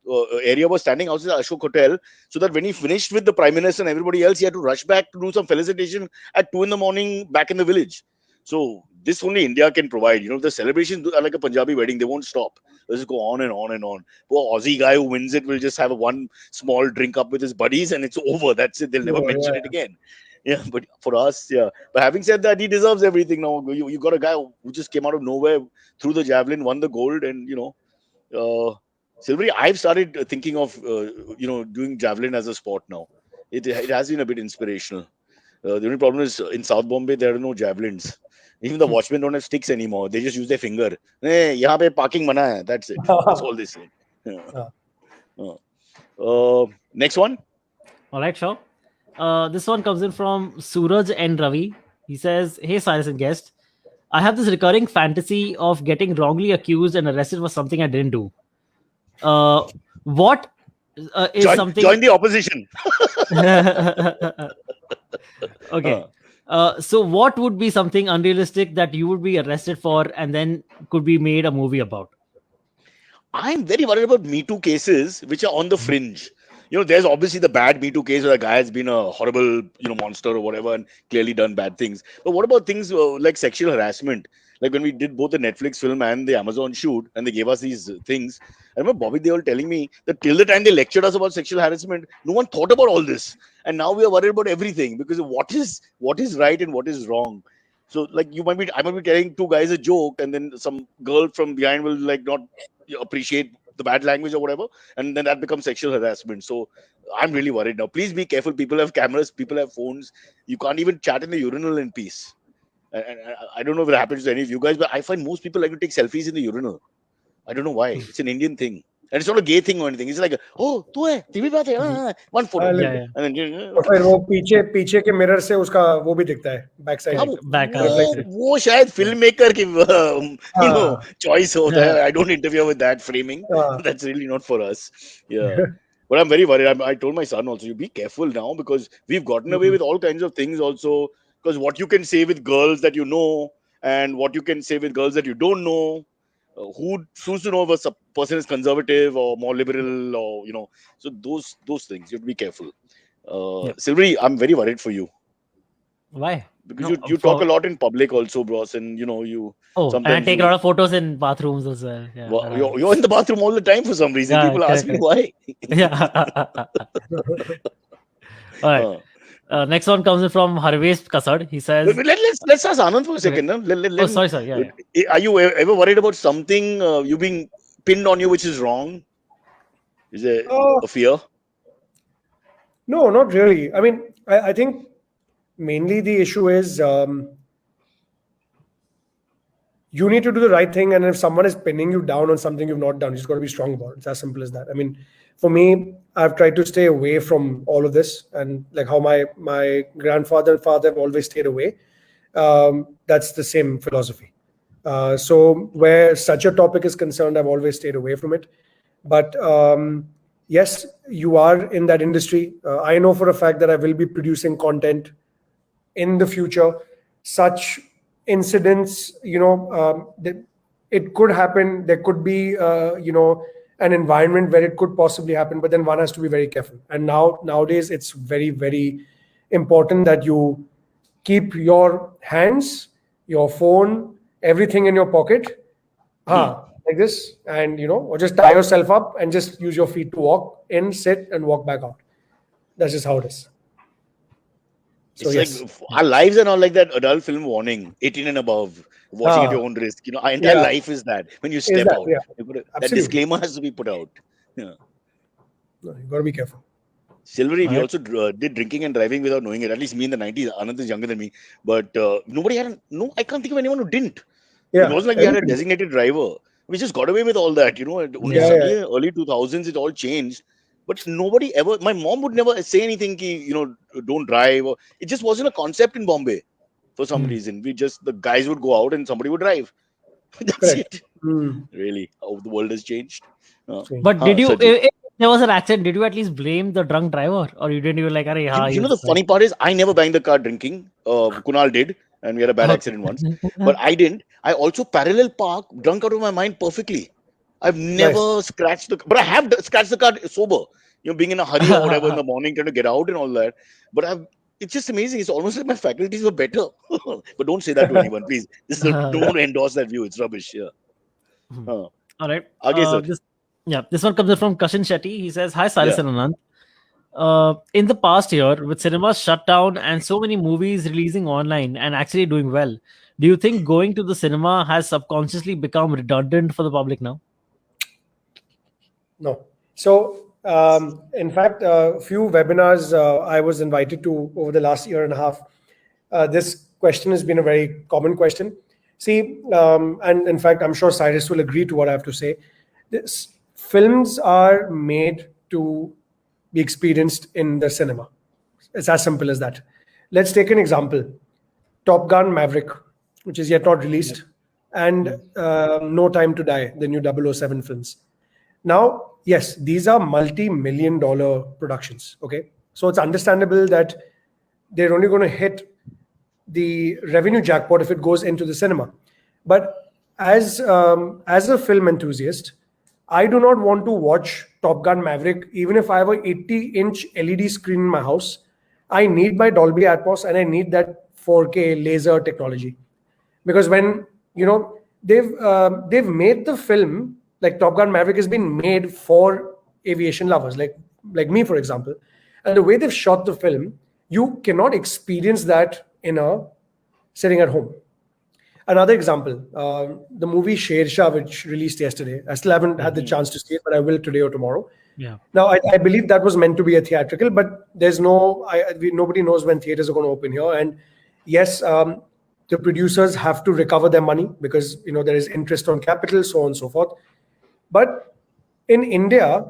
area were standing outside the Ashok Hotel, so that when he finished with the Prime Minister and everybody else, he had to rush back to do some felicitation at 2 a.m. back in the village. So this only India can provide. The celebrations are like a Punjabi wedding. They won't stop. They'll just go on and on and on. Poor Aussie guy who wins it will just have one small drink up with his buddies and it's over. That's it. They'll never mention it again. Yeah, but for us, yeah. But having said that, he deserves everything now. You got a guy who just came out of nowhere, threw the javelin, won the gold, and Silvery, I've started thinking of doing javelin as a sport now. It has been a bit inspirational. The only problem is in South Bombay there are no javelins. Even the watchmen don't have sticks anymore. They just use their finger. Hey, yahan pe parking mana hai. That's it. That's all they say. Next one. All right, sure. This one comes in from Suraj and Ravi. He says, "Hey, Cyrus and guest, I have this recurring fantasy of getting wrongly accused and arrested for something I didn't do. What is something? Join the opposition." Okay. So what would be something unrealistic that you would be arrested for and then could be made a movie about? I'm very worried about Me Too cases which are on the fringe. there's obviously the bad Me Too case where a guy has been a horrible, monster or whatever and clearly done bad things. But what about things like sexual harassment? Like when we did both the Netflix film and the Amazon shoot, and they gave us these things. I remember Bobby Deol telling me that till the time they lectured us about sexual harassment, no one thought about all this, and now we are worried about everything because of what is right and what is wrong. So like I might be telling two guys a joke, and then some girl from behind will like not appreciate the bad language or whatever, and then that becomes sexual harassment. So I'm really worried now. Please be careful. People have cameras, people have phones. You can't even chat in the urinal in peace. And I don't know if it happens to any of you guys, but I find most people like to take selfies in the urinal. I don't know why. It's an Indian thing. And it's not a gay thing or anything. It's like, oh, tu hai, TV baat hai, one photo. Yeah. And then, और फिर वो पीछे के mirror से उसका वो भी दिखता है बैक हाँ, साइड Back. वो शायद फिल्म मेकर की हाँ चॉइस होता है. I don't interfere with that framing. हाँ That's really not for us. Yeah. But I'm very worried. I told my son also, you be careful now because we've gotten away with all kinds of things also. Because what you can say with girls that you know and what you can say with girls that you don't know, who's to know if a person is conservative or more liberal or so those things you have to be careful. Yep. Silvery, I'm very worried for you Why? because No, you talk a lot in public also, bros, and you Oh, and I sometimes take a lot of photos in bathrooms as well. Yeah, well, you're in the bathroom all the time for some reason. Yeah, People ask me why. yeah. All right. Next one comes in from Harvesh Kasad. He says, Let's ask Anand for a second. No? "Oh, sorry. Yeah. Are you ever worried about something you being pinned on you which is wrong? Is there a fear? No, not really. I mean, I think mainly the issue is you need to do the right thing, and if someone is pinning you down on something you've not done, you just got to be strong about it. It's as simple as that. I mean, for me, I've tried to stay away from all of this, and like how my grandfather and father have always stayed away. That's the same philosophy. So where such a topic is concerned, I've always stayed away from it. But yes, you are in that industry. I know for a fact that I will be producing content in the future. Such incidents, it could happen. There could be, an environment where it could possibly happen, but then one has to be very careful. And nowadays, it's very, very important that you keep your hands, your phone, everything in your pocket, like this, and or just tie yourself up and just use your feet to walk in, sit, and walk back out. That's just how it is. So it's like our lives are not like that adult film warning, 18 and above, watching at your own risk. Our entire life is that when you step out, that disclaimer has to be put out. Yeah. No, you got to be careful. Silvery, we also did drinking and driving without knowing it. At least me in the 90s. Anand is younger than me, but nobody had. I can't think of anyone who didn't. It wasn't like we had a designated driver. We just got away with all that. Only suddenly in early 2000s it all changed. But nobody ever. My mom would never say anything. Don't drive. It just wasn't a concept in Bombay for some reason. The guys would go out and somebody would drive. That's it. Really, how the world has changed. But did you? If there was an accident, did you at least blame the drunk driver, or you didn't even like? The funny part is, I never banged the car drinking. Kunal did, and we had a bad accident once. But I didn't. I also parallel park, drunk out of my mind perfectly. I've never scratched but I have scratched the car sober. Being in a hurry or whatever in the morning, trying to get out and all that. But it's just amazing. It's almost like my faculties were better. But don't say that to anyone, please. Don't endorse that view. It's rubbish. Yeah. All right. Okay, this one comes in from Kashin Shetty. He says, "Hi, Cyrus and Anant. In the past year, with cinemas shut down and so many movies releasing online and actually doing well, do you think going to the cinema has subconsciously become redundant for the public now?" No. So, in fact, a few webinars I was invited to over the last year and a half. This question has been a very common question. See, and in fact, I'm sure Cyrus will agree to what I have to say. Films are made to be experienced in the cinema. It's as simple as that. Let's take an example. Top Gun Maverick, which is yet not released, and No Time to Die, the new 007 films. Now, yes, these are multi-million-dollar productions. Okay, so it's understandable that they're only going to hit the revenue jackpot if it goes into the cinema. But as a film enthusiast, I do not want to watch Top Gun Maverick, even if I have a 80-inch LED screen in my house. I need my Dolby Atmos and I need that 4K laser technology. Because when, they've made the film, like Top Gun Maverick has been made for aviation lovers, like me, for example. And the way they've shot the film, you cannot experience that sitting at home. Another example, the movie Sher Shah, which released yesterday. I still haven't had the chance to see it, but I will today or tomorrow. Yeah. Now, I believe that was meant to be a theatrical, but there's nobody knows when theaters are going to open here. And yes, the producers have to recover their money because there is interest on capital, so on and so forth. But in India,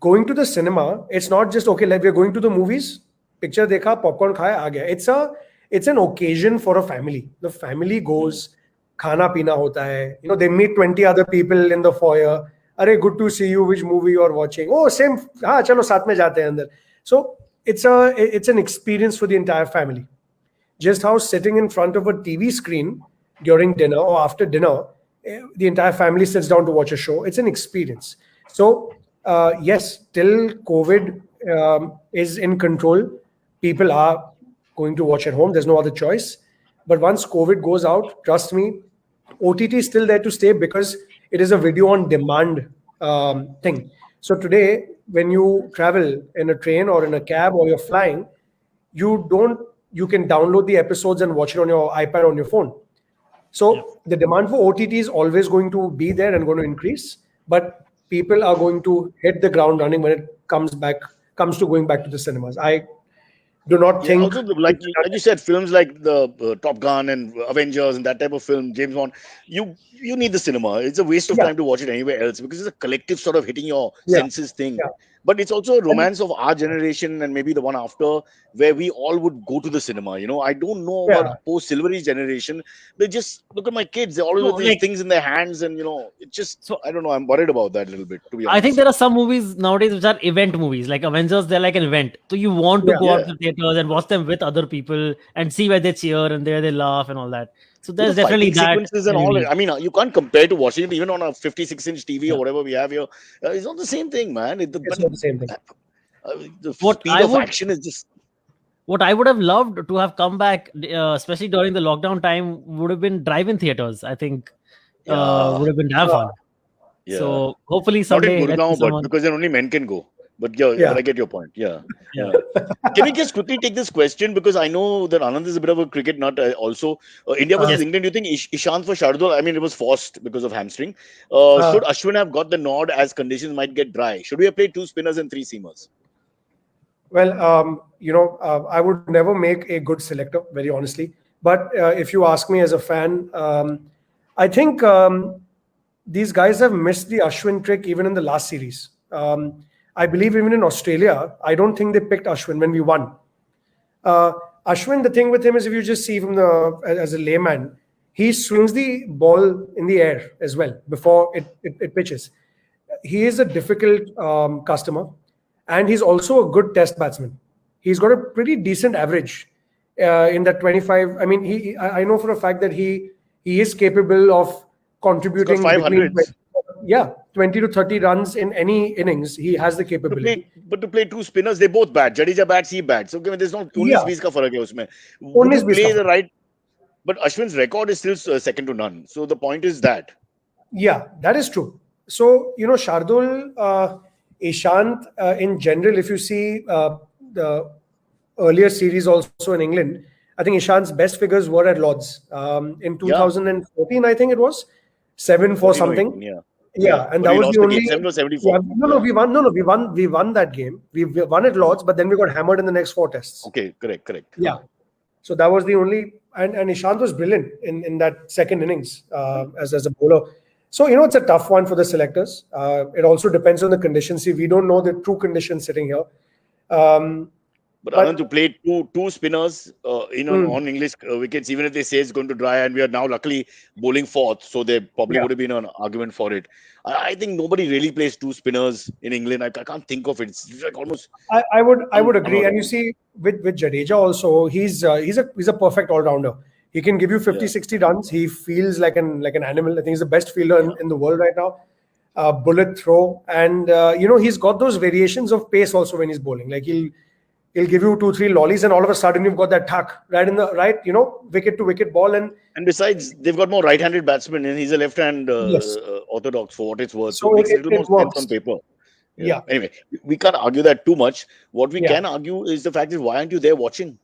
going to the cinema, it's not just okay. Like we're going to the movies, picture dekha, popcorn khaya, aa gaya. It's an occasion for a family. The family goes, khana pina hota hai. They meet 20 other people in the foyer. Arey, good to see you. Which movie you are watching? Oh, same. Ha, chalo, saath mein jate hain andar. So it's an experience for the entire family. Just how sitting in front of a TV screen during dinner or after dinner, the entire family sits down to watch a show. It's an experience. So yes, till COVID is in control, people are going to watch at home. There's no other choice. But once COVID goes out, trust me, OTT is still there to stay because it is a video on demand thing. So today, when you travel in a train or in a cab or you're flying, you can download the episodes and watch it on your iPad, on your phone. So the demand for OTT is always going to be there and going to increase, but people are going to hit the ground running when it comes to going back to the cinemas. I do not think. Also, like you said, films like the Top Gun and Avengers and that type of film, James Bond, you need the cinema. It's a waste of time to watch it anywhere else because it's a collective sort of hitting your senses thing. Yeah. But it's also a romance of our generation and maybe the one after, where we all would go to the cinema. I don't know about post Silvery generation. They just look at my kids. They always with these things in their hands, and it's just. So I don't know. I'm worried about that a little bit. To be honest, I think there are some movies nowadays which are event movies, like Avengers. They're like an event, so you want to go out to theaters and watch them with other people and see where they cheer and there they laugh and all that. So there's definitely that sequences and all. I mean, you can't compare to watching it even on a 56-inch TV or whatever we have here. It's not the same thing, man. It's not the same thing. The speed of action is just. What I would have loved to have come back, especially during the lockdown time, would have been drive-in theaters. I think would have been damn fun. Yeah. So hopefully someday. Not in Gurgaon, but because then only men can go. But I get your point. Yeah. Can we just quickly take this question, because I know that Anand is a bit of a cricket nut also. India versus England. Do you think Ishant for Shardul? I mean, it was forced because of hamstring. Should Ashwin have got the nod as conditions might get dry? Should we have played 2 spinners and 3 seamers? Well, I would never make a good selector, very honestly. But if you ask me as a fan, I think these guys have missed the Ashwin trick even in the last series. I believe even in Australia, I don't think they picked Ashwin when we won. Ashwin, the thing with him is, if you just see from as a layman, he swings the ball in the air as well before it pitches. He is a difficult customer, and he's also a good test batsman. He's got a pretty decent average in that 25. I mean, I know for a fact that he is capable of contributing 500. 20 to 30 runs in any innings. He has the capability. But to play 2 spinners, they both bat. Jadeja bats, he bats. So there's no 19 ka farak hai usme. Only play the right. But Ashwin's record is still second to none. So the point is that. Yeah, that is true. So, Shardul, Ishant, in general, if you see the earlier series also in England, I think Ishant's best figures were at Lord's. In 2014, I think it was 7 for something. Yeah, and that was the only. 7 or 74. We won that game. We won at Lord's, but then we got hammered in the next 4 tests. Okay, correct. Yeah, so that was the only, and Ishant was brilliant in that second innings as a bowler. So it's a tough one for the selectors. It also depends on the conditions. See, we don't know the true conditions sitting here. But Anand, to play two spinners on English wickets, even if they say it's going to dry, and we are now luckily bowling 4th, so there probably would have been an argument for it. I think nobody really plays 2 spinners in England. I can't think of it. It's like almost. I would agree, and you see with Jadeja also, he's a perfect all rounder. He can give you 50, 60 runs. He feels like an animal. I think he's the best fielder in the world right now. bullet throw, and he's got those variations of pace also when he's bowling. Like he'll give you 2 3 lollies, and all of a sudden you've got that tuck right in the right, wicket to wicket ball. And besides, they've got more right-handed batsmen, and he's a left-hand Yes, orthodox for what it's worth. So so it makes a little more it sense on works. paper. Yeah. Yeah, Anyway, we can't argue that too much. What we yeah. can argue is the fact is, why aren't you there watching?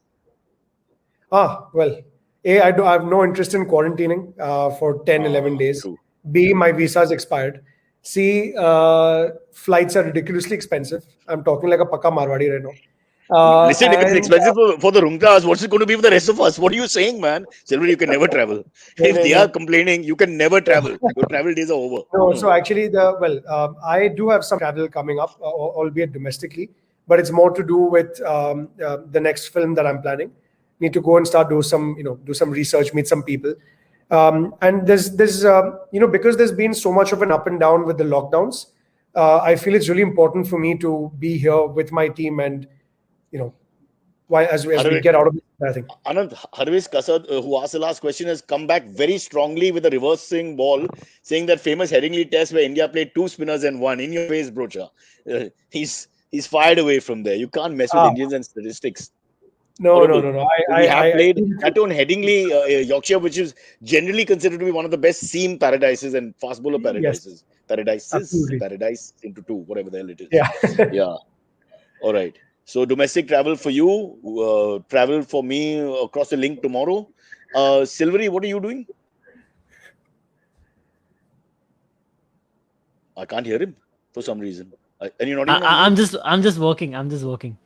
Well, A, I have no interest in quarantining for 10, 11 days. True. B, my visa's expired. C, flights are ridiculously expensive. I'm talking like a Pakka Marwadi right now. Listen, if it's And expensive for the Roongtas, what's it going to be for the rest of us? What are you saying, man? Silver, you can never travel. no, If no, they are no. complaining, you can never travel. Your travel days are over. No, so actually, I do have some travel coming up, albeit domestically, but it's more to do with the next film that I'm planning. Need to go and start do some research, meet some people, and there's because there's been so much of an up and down with the lockdowns. I feel it's really important for me to be here with my team, and why as we get out of this, I think. Anant, Harvis Kasad, who asked the last question, has come back very strongly with a reversing ball, saying that famous Headingley test where India played 2 spinners and 1. In your face, Brocha. He's fired away from there. You can't mess with Ah, Indians and statistics. no, no, Horrible. no, no. We have I played agree with that you. on Headingley, Yorkshire, which is generally considered to be one of the best seam paradises and fast bowler Yes, paradises. absolutely. Paradise into 2, whatever the hell it is. Yeah. Yeah. All right. So domestic travel for you, travel for me across the link tomorrow. Silvery, what are you doing? I can't hear him for some reason. And you're not even on I'm mute. just working. I'm just working.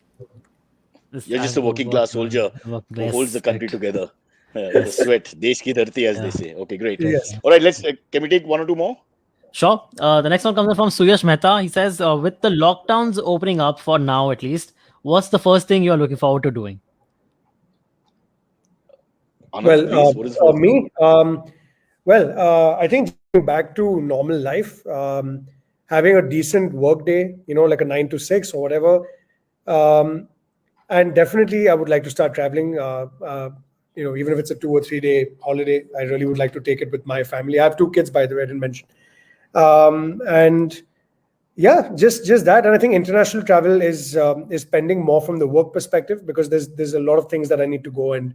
You're I just have a to working work, class soldier work. who holds Yes, the country correct. together. The Yes, sweat, desh ki dharti, as they yeah, say. Okay, great. correct. Yes. Yeah. All right, can we take 1 or 2 more? Sure. The next one comes in from Suyash Mehta. He says, with the lockdowns opening up for now, at least, what's the first thing you're looking forward to doing? Anant, Well, please. What is the first thing? me, I think going back to normal life, having a decent work day, like a 9 to 6 or whatever, and definitely I would like to start traveling. Even if it's a 2 or 3 day holiday, I really would like to take it with my family. I have 2 kids, by the way, I didn't mention. And yeah, just that. And I think international travel is pending more from the work perspective, because there's a lot of things that I need to go and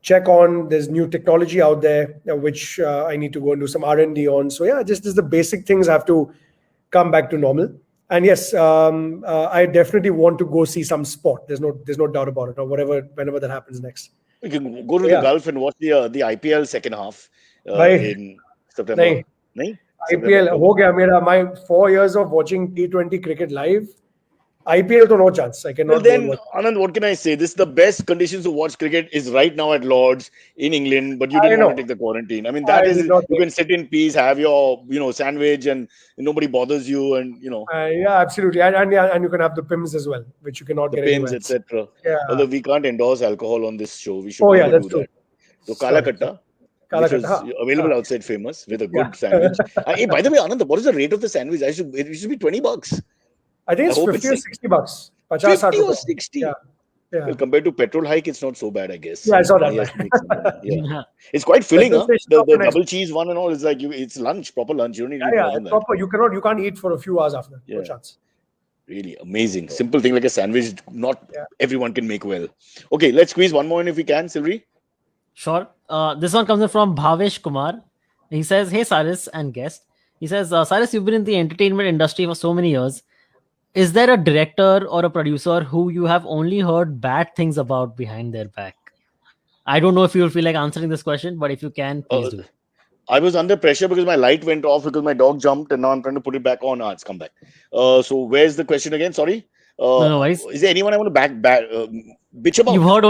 check on. There's new technology out there, which I need to go and do some R&D on. So yeah, just the basic things have to come back to normal. And yes, I definitely want to go see some sport. There's no doubt about it, or whenever that happens next. We can go to So the yeah, Gulf and watch the IPL second half bhai, in September. nahi, No? September, IPL October. ho gaya mera. My 4 years of watching T20 cricket live. IPL, to no chance. I Well, cannot go and then, watch. Anand, what can I say? This is the best conditions to watch cricket is right now at Lords in England, but you I didn't want to know. take the quarantine. I mean, I that did is, not you take. can sit in peace, have your, sandwich, and nobody bothers you, and, Yeah, absolutely, and you can have the PIMS as well, which you cannot the get pins, anywhere else. etc. Yeah. Although we can't endorse alcohol on this show, we should Oh yeah, never do that's true. that. So Kala Sorry. Katta, Kala which Katta. was Ha. available Ha. outside Famous with a Yeah. good sandwich. Hey, by the way, Anand, what is the rate of the sandwich? It should be $20. I think I it's hope it's 50 or like 60 bucks. 50 50 60 or rupees. Yeah. 60. Yeah. Well, compared to petrol hike, it's not so bad, I guess. Yeah, it's not that He has bad. to make some money. Yeah. It's quite filling, Petrol huh? station The after the next. double cheese one and all is like it's lunch, proper lunch. You don't need to eat Yeah, more yeah. than that. Proper. You can't eat for a few hours after. No Yeah. chance. Really amazing. Simple thing like a sandwich, not Yeah. everyone can make well. Okay, let's squeeze one more in if we can, Silvi. Sure. This one comes in from Bhavesh Kumar. He says, "Hey Cyrus and guest." He says, "Cyrus, you've been in the entertainment industry for so many years. Is there a director or a producer who you have only heard bad things about behind their back?" I don't know if you'll feel like answering this question, but if you can, please Uh, do. I was under pressure because my light went off because my dog jumped and now I'm trying to put it back on. Ah, it's come back. So where's the question again? Sorry. No, Uh, no worries. is there anyone I want to bitch You've about?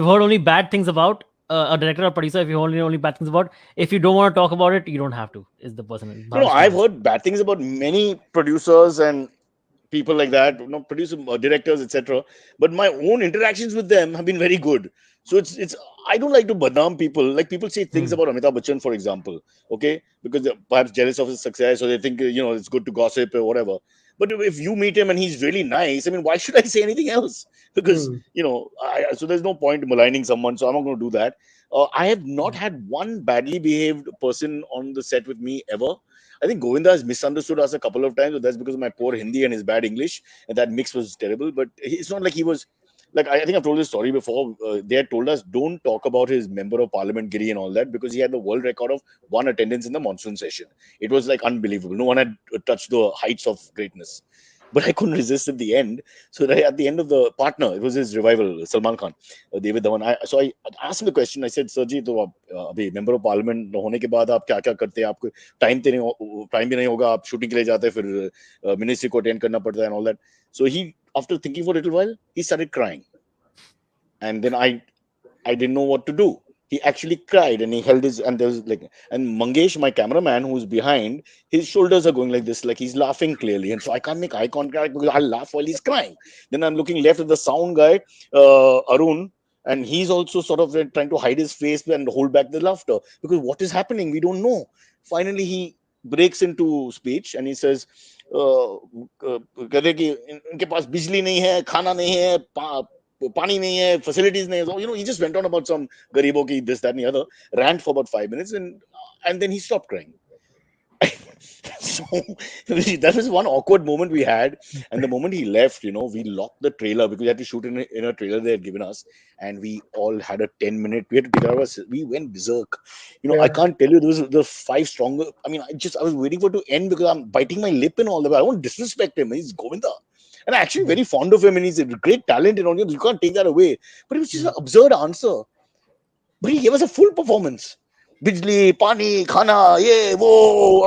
heard only bad things about a director or producer. If you only bad things about, if you don't want to talk about it, you don't have to. Is the person No, Bhavesh I've Kumar? heard bad things about many producers and people like that, producer directors, etc. But my own interactions with them have been very good. So it's I don't like to badam people. Like people say things Hmm. about Amitabh Bachchan, for example, okay, because they're perhaps jealous of his success or they think it's good to gossip or whatever. But if you meet him and he's really nice, I mean, why should I say anything else? Because Hmm. so there's no point maligning someone. So I'm not going to do that. I have not had one badly behaved person on the set with me ever. I think Govinda has misunderstood us a couple of times, but that's because of my poor Hindi and his bad English, and that mix was terrible. But it's not like he was like, I think I've told this story before. They had told us don't talk about his member of parliament Giri and all that, because he had the world record of one attendance in the monsoon session. It was like unbelievable. No one had touched the heights of greatness. But I couldn't resist at the end. So that at the end of the partner, it was his revival, Salman Khan, David Dhawan. So I asked him the question. I said, Sir ji, तो आप अभी member of parliament होने के बाद आप क्या क्या करते हैं? आपको time भी नहीं होगा. आप shooting के लिए जाते हैं, फिर ministry को attend करना पड़ता है and all that. So he, after thinking for a little while, he started crying. And then I didn't know what to do. He actually cried and he held his, and there was like, and Mangesh, my cameraman who's behind, his shoulders are going like this, like he's laughing clearly. And so I can't make eye contact because I'll laugh while he's crying. Then I'm looking left at the sound guy, Arun, and he's also sort of trying to hide his face and hold back the laughter because what is happening? We don't know. Finally, he breaks into speech and he says, कहते कि इनके पास बिजली नहीं है, खाना नहीं है, पानी नहीं है, facilities नहीं है. You know, he just went on about some गरीबों की this, that, and the other, rant for about 5 minutes, and then he stopped crying. So that was one awkward moment we had. And the moment he left, you know, we locked the trailer because we had to shoot in a trailer they had given us, and we all had a 10-minute. We had to get out of us. We went berserk. You know, Yeah. I can't tell you, there was the 5 stronger. I mean, I was waiting for it to end because I'm biting my lip and all that. I won't disrespect him. He's Govinda. And I'm actually very fond of him, and he's a great talent in audience. You can't take that away. But it was just an absurd answer. But he gave us a full performance. बिजली, पानी, खाना, ये वो,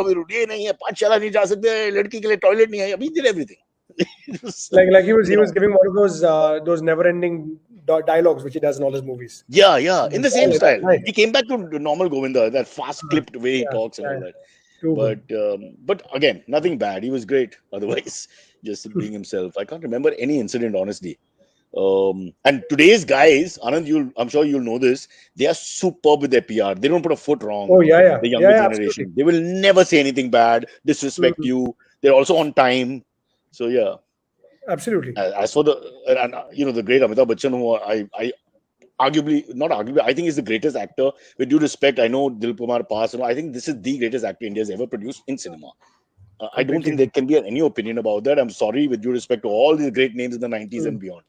अभी ये नहीं है, पाठशाला नहीं जा सकते, लड़की के लिए टॉयलेट नहीं है. अभी did everything. Like he was giving one of those never-ending dialogues which he does in all his movies. Yeah, in the same Right, style. right. He came back to normal Govinda, that fast-clipped way he talks and all that. Too good. But again, nothing bad. He was great. Otherwise, just being himself. I can't remember any incident, honestly. And today's guys, Anand, I'm sure you'll know this. They are superb with their PR. They don't put a foot wrong. Oh yeah. The younger Yeah, generation. absolutely. They will never say anything bad, disrespect you. They're also on time. So yeah. Absolutely. As for the the great Amitabh Bachchan, who I not arguably, I think he's the greatest actor. With due respect, I know Dilip Kumar passed. I think this is the greatest actor India has ever produced in cinema. I don't think there can be any opinion about that. I'm sorry, with due respect to all these great names in the 90s and beyond.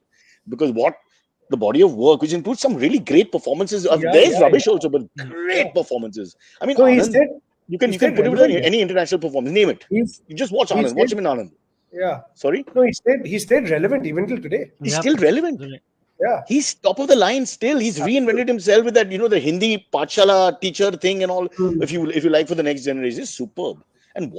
Because the body of work, which includes some really great performances. There's rubbish also, but great performances. I mean, So Anand, you can put it with relevant. any international performance. Name it. You just watch Anand. Watch him in Anand. Yeah. Sorry? No, he stayed relevant even till today. He's still relevant. Yeah. He's top of the line still. He's reinvented himself with that, the Hindi Pathshala teacher thing and all. If you like, for the next generation, it's superb. And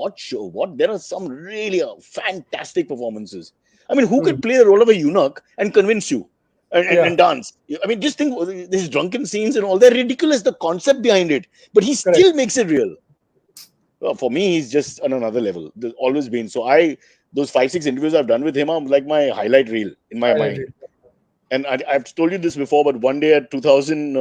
there are some really fantastic performances. I mean, who could play the role of a eunuch and convince you and dance? I mean, just think these drunken scenes and all. They're ridiculous, the concept behind it, but he still makes it real. Well, for me, he's just on another level. There's always been. So those 5-6 interviews I've done with him are like my highlight reel in my mind. And I've told you this before, but one day at 2000,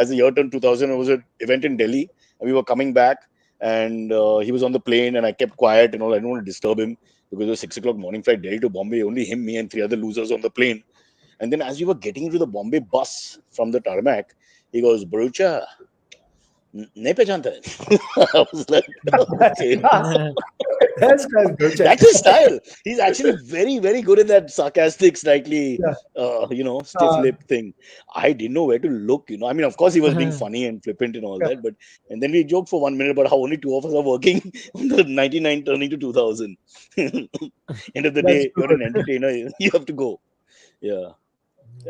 as the year turned 2000, there was an event in Delhi, and we were coming back, and he was on the plane, and I kept quiet and all. I didn't want to disturb him because it was 6 o'clock morning flight, Delhi to Bombay, only him, me, and 3 other losers on the plane. And then as we were getting into the Bombay bus from the tarmac, he goes, Broacha, nahi pehchanta hai. I was like, okay. That's his style. He's actually very, very good at that sarcastic, slightly, stiff lip thing. I didn't know where to look. I mean, of course, he was being funny and flippant and all that. And then we joked for 1 minute about how only 2 of us are working on the 99 turning to 2000. End of the day, you're an entertainer. You have to go. Yeah.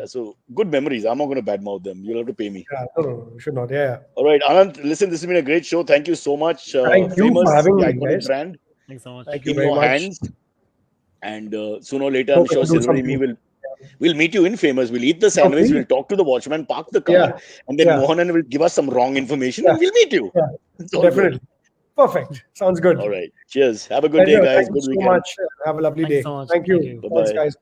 So good memories. I'm not going to badmouth them. You'll have to pay me. Yeah, no, you should not. Yeah. All right, Anant. Listen, this has been a great show. Thank you so much. Thank you for having me, iconic guys. brand. Thanks so much. Thank you In very your much. hands. And sooner or later, I'm sure Silvery we'll meet you in Famous. We'll eat the sandwich. Okay. We'll talk to the watchman, park the car, and then Mohanan will give us some wrong information, and we'll meet you. Yeah. Definitely. Good. Perfect. Sounds good. All right. Cheers. Have a good day, guys. Thank you so weekend. much. Have a lovely day. So much. Thank you. Bye-bye. Thanks, guys.